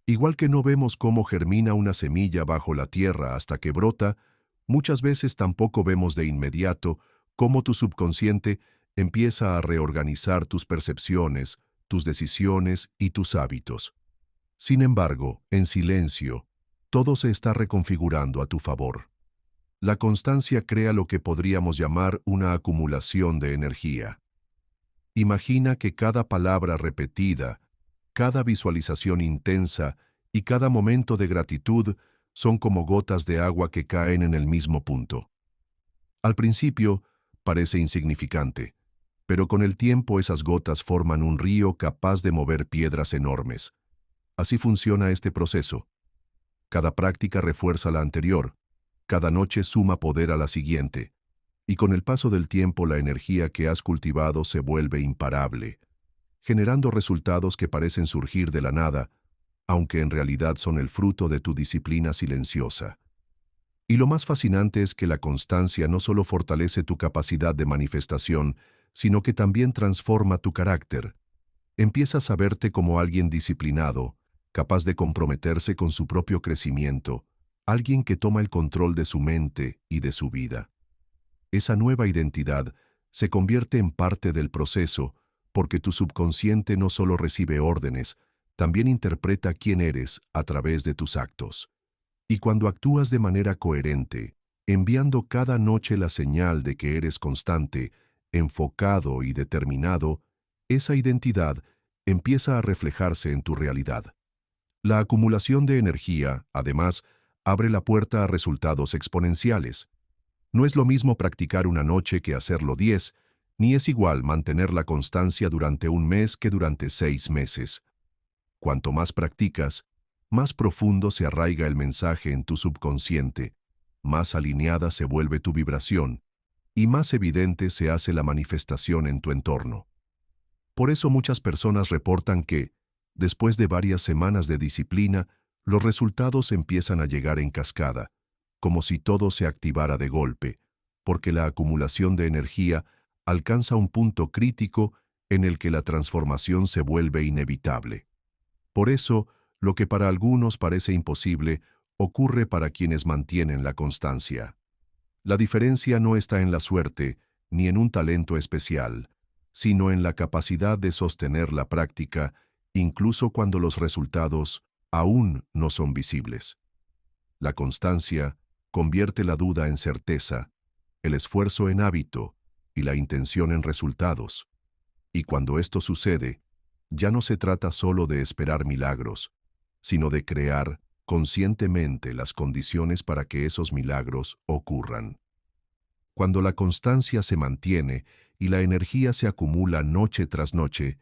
Igual que no vemos cómo germina una semilla bajo la tierra hasta que brota, muchas veces tampoco vemos de inmediato cómo tu subconsciente empieza a reorganizar tus percepciones, tus decisiones y tus hábitos. Sin embargo, en silencio, todo se está reconfigurando a tu favor. La constancia crea lo que podríamos llamar una acumulación de energía. Imagina que cada palabra repetida, cada visualización intensa y cada momento de gratitud son como gotas de agua que caen en el mismo punto. Al principio, parece insignificante, pero con el tiempo esas gotas forman un río capaz de mover piedras enormes. Así funciona este proceso. Cada práctica refuerza la anterior, cada noche suma poder a la siguiente, y con el paso del tiempo la energía que has cultivado se vuelve imparable, generando resultados que parecen surgir de la nada, aunque en realidad son el fruto de tu disciplina silenciosa. Y lo más fascinante es que la constancia no solo fortalece tu capacidad de manifestación, sino que también transforma tu carácter. Empiezas a verte como alguien disciplinado, capaz de comprometerse con su propio crecimiento, alguien que toma el control de su mente y de su vida. Esa nueva identidad se convierte en parte del proceso, porque tu subconsciente no solo recibe órdenes, también interpreta quién eres a través de tus actos. Y cuando actúas de manera coherente, enviando cada noche la señal de que eres constante, enfocado y determinado, esa identidad empieza a reflejarse en tu realidad. La acumulación de energía, además, abre la puerta a resultados exponenciales. No es lo mismo practicar una noche que hacerlo 10, ni es igual mantener la constancia durante un mes que durante 6 meses. Cuanto más practicas, más profundo se arraiga el mensaje en tu subconsciente, más alineada se vuelve tu vibración, y más evidente se hace la manifestación en tu entorno. Por eso muchas personas reportan que, después de varias semanas de disciplina, los resultados empiezan a llegar en cascada, como si todo se activara de golpe, porque la acumulación de energía alcanza un punto crítico en el que la transformación se vuelve inevitable. Por eso, lo que para algunos parece imposible, ocurre para quienes mantienen la constancia. La diferencia no está en la suerte, ni en un talento especial, sino en la capacidad de sostener la práctica, incluso cuando los resultados aún no son visibles. La constancia convierte la duda en certeza, el esfuerzo en hábito y la intención en resultados. Y cuando esto sucede, ya no se trata solo de esperar milagros, sino de crear conscientemente las condiciones para que esos milagros ocurran. Cuando la constancia se mantiene y la energía se acumula noche tras noche,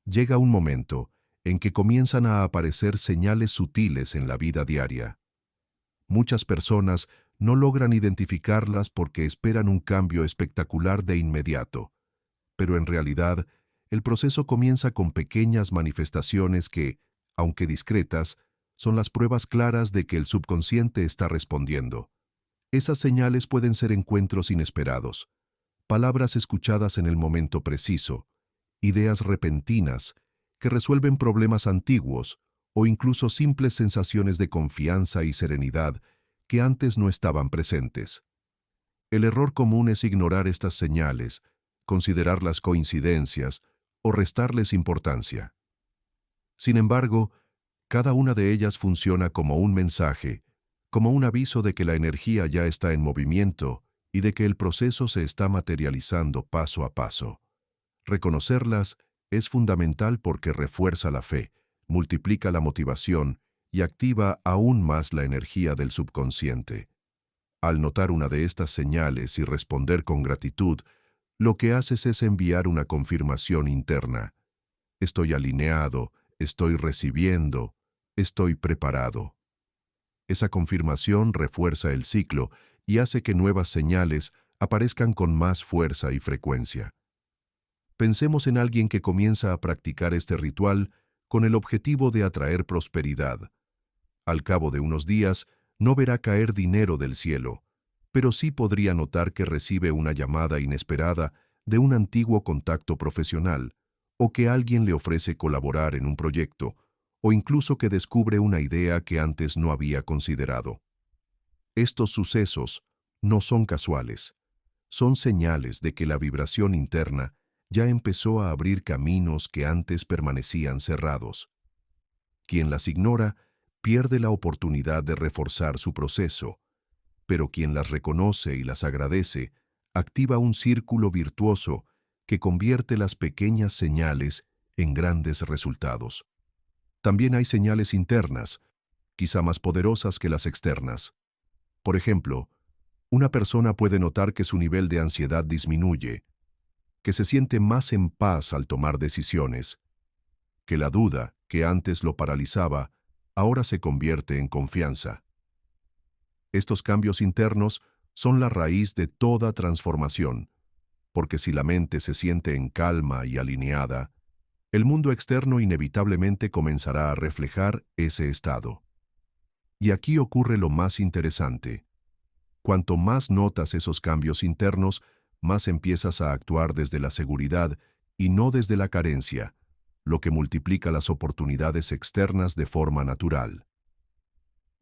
llega un momento en que comienzan a aparecer señales sutiles en la vida diaria. Muchas personas no logran identificarlas porque esperan un cambio espectacular de inmediato, pero en realidad, el proceso comienza con pequeñas manifestaciones que, aunque discretas, son las pruebas claras de que el subconsciente está respondiendo. Esas señales pueden ser encuentros inesperados, palabras escuchadas en el momento preciso, ideas repentinas que resuelven problemas antiguos o incluso simples sensaciones de confianza y serenidad que antes no estaban presentes. El error común es ignorar estas señales, considerarlas coincidencias o restarles importancia. Sin embargo, cada una de ellas funciona como un mensaje, como un aviso de que la energía ya está en movimiento y de que el proceso se está materializando paso a paso. Reconocerlas es fundamental porque refuerza la fe, multiplica la motivación y activa aún más la energía del subconsciente. Al notar una de estas señales y responder con gratitud, lo que haces es enviar una confirmación interna. Estoy alineado, estoy recibiendo, estoy preparado. Esa confirmación refuerza el ciclo y hace que nuevas señales aparezcan con más fuerza y frecuencia. Pensemos en alguien que comienza a practicar este ritual con el objetivo de atraer prosperidad. Al cabo de unos días, no verá caer dinero del cielo, pero sí podría notar que recibe una llamada inesperada de un antiguo contacto profesional, o que alguien le ofrece colaborar en un proyecto, o incluso que descubre una idea que antes no había considerado. Estos sucesos no son casuales, son señales de que la vibración interna ya empezó a abrir caminos que antes permanecían cerrados. Quien las ignora pierde la oportunidad de reforzar su proceso, pero quien las reconoce y las agradece activa un círculo virtuoso que convierte las pequeñas señales en grandes resultados. También hay señales internas, quizá más poderosas que las externas. Por ejemplo, una persona puede notar que su nivel de ansiedad disminuye, que se siente más en paz al tomar decisiones, que la duda, que antes lo paralizaba, ahora se convierte en confianza. Estos cambios internos son la raíz de toda transformación, porque si la mente se siente en calma y alineada, el mundo externo inevitablemente comenzará a reflejar ese estado. Y aquí ocurre lo más interesante. Cuanto más notas esos cambios internos, más empiezas a actuar desde la seguridad y no desde la carencia, lo que multiplica las oportunidades externas de forma natural.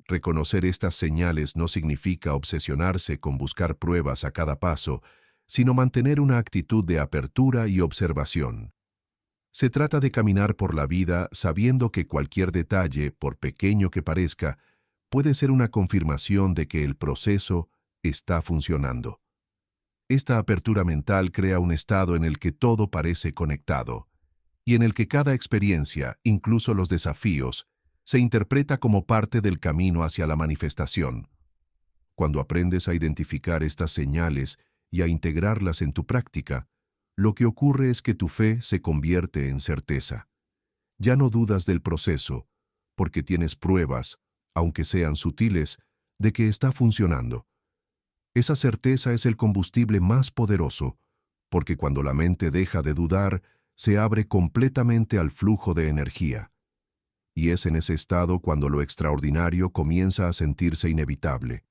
Reconocer estas señales no significa obsesionarse con buscar pruebas a cada paso, sino mantener una actitud de apertura y observación. Se trata de caminar por la vida sabiendo que cualquier detalle, por pequeño que parezca, puede ser una confirmación de que el proceso está funcionando. Esta apertura mental crea un estado en el que todo parece conectado, y en el que cada experiencia, incluso los desafíos, se interpreta como parte del camino hacia la manifestación. Cuando aprendes a identificar estas señales y a integrarlas en tu práctica, lo que ocurre es que tu fe se convierte en certeza. Ya no dudas del proceso, porque tienes pruebas, aunque sean sutiles, de que está funcionando. Esa certeza es el combustible más poderoso, porque cuando la mente deja de dudar, se abre completamente al flujo de energía. Y es en ese estado cuando lo extraordinario comienza a sentirse inevitable.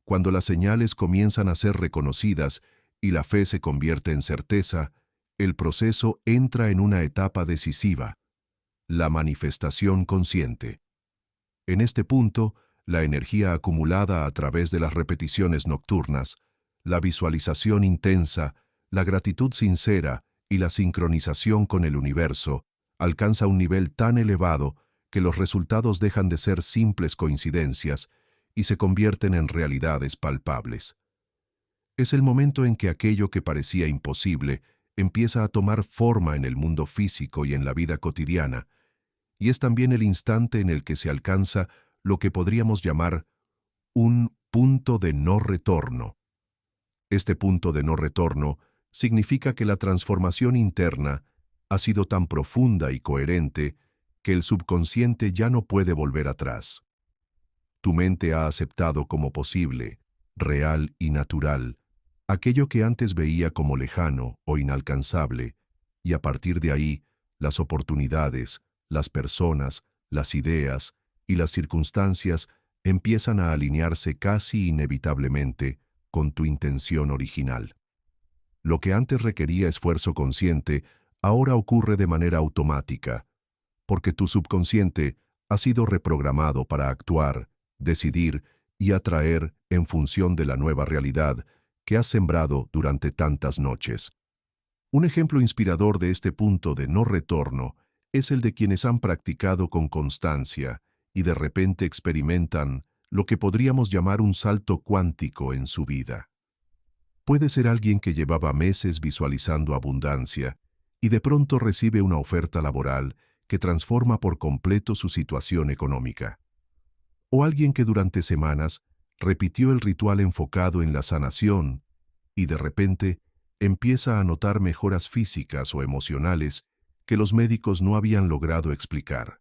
Cuando las señales comienzan a ser reconocidas y la fe se convierte en certeza, el proceso entra en una etapa decisiva, la manifestación consciente. En este punto, la energía acumulada a través de las repeticiones nocturnas, la visualización intensa, la gratitud sincera y la sincronización con el universo alcanza un nivel tan elevado que los resultados dejan de ser simples coincidencias y se convierten en realidades palpables. Es el momento en que aquello que parecía imposible empieza a tomar forma en el mundo físico y en la vida cotidiana, y es también el instante en el que se alcanza lo que podríamos llamar un punto de no retorno. Este punto de no retorno significa que la transformación interna ha sido tan profunda y coherente que el subconsciente ya no puede volver atrás. Tu mente ha aceptado como posible, real y natural aquello que antes veía como lejano o inalcanzable, y a partir de ahí, las oportunidades, las personas, las ideas y las circunstancias empiezan a alinearse casi inevitablemente con tu intención original. Lo que antes requería esfuerzo consciente, ahora ocurre de manera automática, porque tu subconsciente ha sido reprogramado para actuar, decidir y atraer en función de la nueva realidad que has sembrado durante tantas noches. Un ejemplo inspirador de este punto de no retorno es el de quienes han practicado con constancia y de repente experimentan lo que podríamos llamar un salto cuántico en su vida. Puede ser alguien que llevaba meses visualizando abundancia y de pronto recibe una oferta laboral que transforma por completo su situación económica. O alguien que durante semanas repitió el ritual enfocado en la sanación y de repente empieza a notar mejoras físicas o emocionales que los médicos no habían logrado explicar.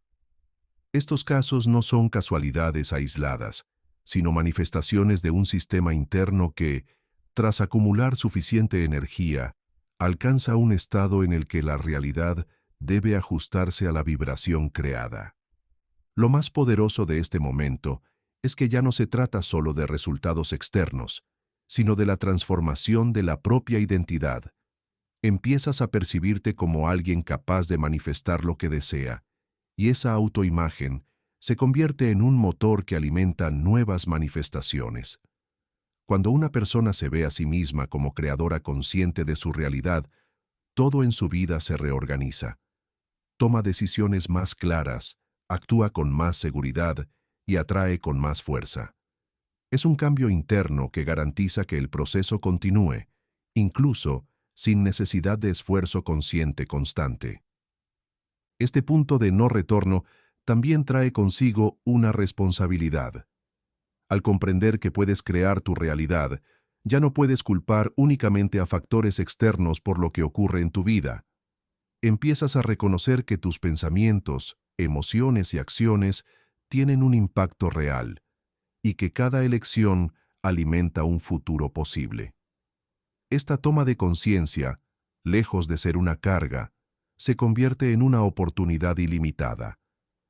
Estos casos no son casualidades aisladas, sino manifestaciones de un sistema interno que, tras acumular suficiente energía, alcanza un estado en el que la realidad debe ajustarse a la vibración creada. Lo más poderoso de este momento es que ya no se trata solo de resultados externos, sino de la transformación de la propia identidad. Empiezas a percibirte como alguien capaz de manifestar lo que desea, y esa autoimagen se convierte en un motor que alimenta nuevas manifestaciones. Cuando una persona se ve a sí misma como creadora consciente de su realidad, todo en su vida se reorganiza. Toma decisiones más claras, actúa con más seguridad y atrae con más fuerza. Es un cambio interno que garantiza que el proceso continúe, incluso sin necesidad de esfuerzo consciente constante. Este punto de no retorno también trae consigo una responsabilidad. Al comprender que puedes crear tu realidad, ya no puedes culpar únicamente a factores externos por lo que ocurre en tu vida. Empiezas a reconocer que tus pensamientos, emociones y acciones tienen un impacto real, y que cada elección alimenta un futuro posible. Esta toma de conciencia, lejos de ser una carga, se convierte en una oportunidad ilimitada,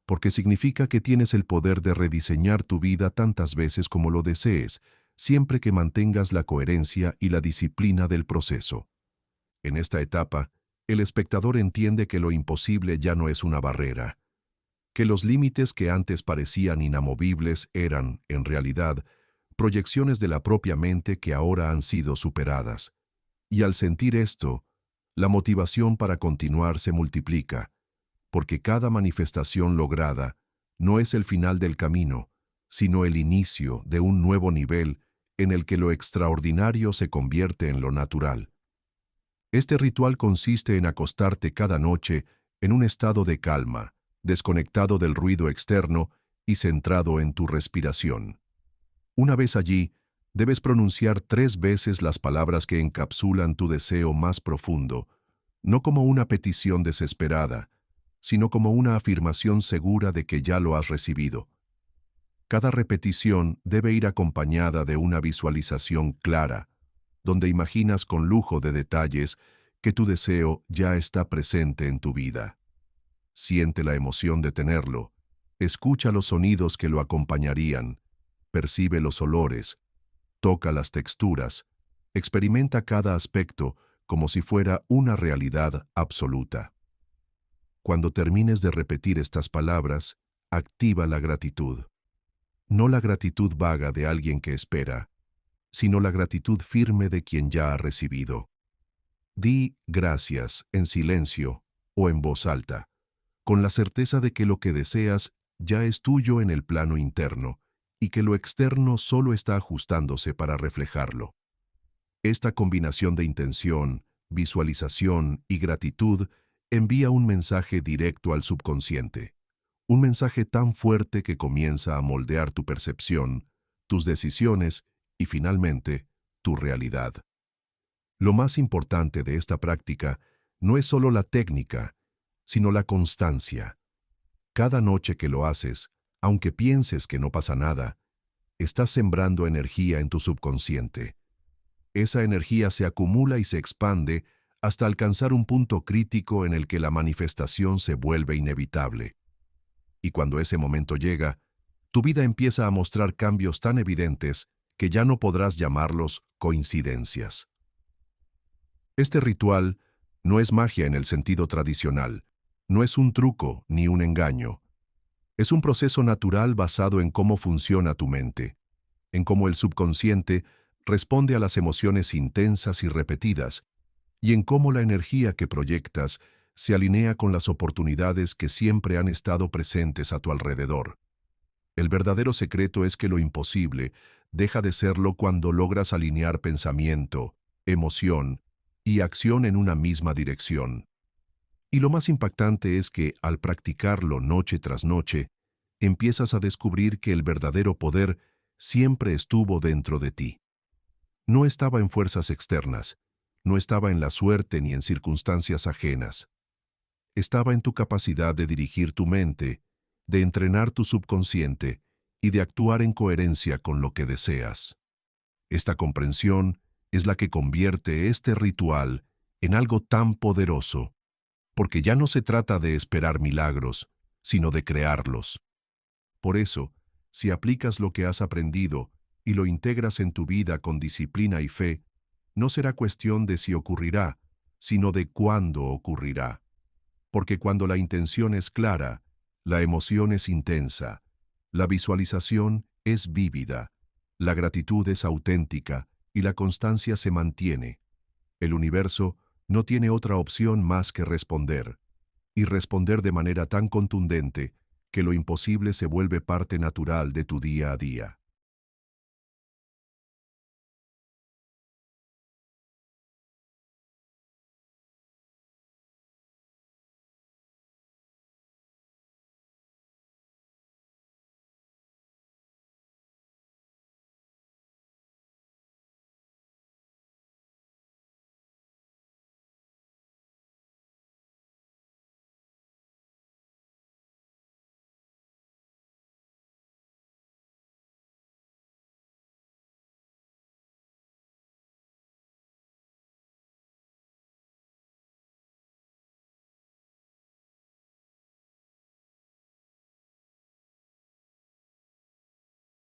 porque significa que tienes el poder de rediseñar tu vida tantas veces como lo desees, siempre que mantengas la coherencia y la disciplina del proceso. En esta etapa, el espectador entiende que lo imposible ya no es una barrera, que los límites que antes parecían inamovibles eran, en realidad, proyecciones de la propia mente que ahora han sido superadas. Y al sentir esto, la motivación para continuar se multiplica, porque cada manifestación lograda no es el final del camino, sino el inicio de un nuevo nivel en el que lo extraordinario se convierte en lo natural. Este ritual consiste en acostarte cada noche en un estado de calma, desconectado del ruido externo y centrado en tu respiración. Una vez allí, debes pronunciar 3 veces las palabras que encapsulan tu deseo más profundo, no como una petición desesperada, sino como una afirmación segura de que ya lo has recibido. Cada repetición debe ir acompañada de una visualización clara, donde imaginas con lujo de detalles que tu deseo ya está presente en tu vida. Siente la emoción de tenerlo, escucha los sonidos que lo acompañarían, percibe los olores, toca las texturas, experimenta cada aspecto como si fuera una realidad absoluta. Cuando termines de repetir estas palabras, activa la gratitud. No la gratitud vaga de alguien que espera, sino la gratitud firme de quien ya ha recibido. Di gracias en silencio o en voz alta, con la certeza de que lo que deseas ya es tuyo en el plano interno y que lo externo solo está ajustándose para reflejarlo. Esta combinación de intención, visualización y gratitud envía un mensaje directo al subconsciente. Un mensaje tan fuerte que comienza a moldear tu percepción, tus decisiones y, finalmente, tu realidad. Lo más importante de esta práctica no es solo la técnica, sino la constancia. Cada noche que lo haces, aunque pienses que no pasa nada, estás sembrando energía en tu subconsciente. Esa energía se acumula y se expande hasta alcanzar un punto crítico en el que la manifestación se vuelve inevitable. Y cuando ese momento llega, tu vida empieza a mostrar cambios tan evidentes que ya no podrás llamarlos coincidencias. Este ritual no es magia en el sentido tradicional, no es un truco ni un engaño. Es un proceso natural basado en cómo funciona tu mente, en cómo el subconsciente responde a las emociones intensas y repetidas, y en cómo la energía que proyectas se alinea con las oportunidades que siempre han estado presentes a tu alrededor. El verdadero secreto es que lo imposible deja de serlo cuando logras alinear pensamiento, emoción y acción en una misma dirección. Y lo más impactante es que, al practicarlo noche tras noche, empiezas a descubrir que el verdadero poder siempre estuvo dentro de ti. No estaba en fuerzas externas, no estaba en la suerte ni en circunstancias ajenas. Estaba en tu capacidad de dirigir tu mente, de entrenar tu subconsciente y de actuar en coherencia con lo que deseas. Esta comprensión es la que convierte este ritual en algo tan poderoso, porque ya no se trata de esperar milagros, sino de crearlos. Por eso, si aplicas lo que has aprendido y lo integras en tu vida con disciplina y fe, no será cuestión de si ocurrirá, sino de cuándo ocurrirá. Porque cuando la intención es clara, la emoción es intensa, la visualización es vívida, la gratitud es auténtica y la constancia se mantiene. El universo no tiene otra opción más que responder, y responder de manera tan contundente que lo imposible se vuelve parte natural de tu día a día.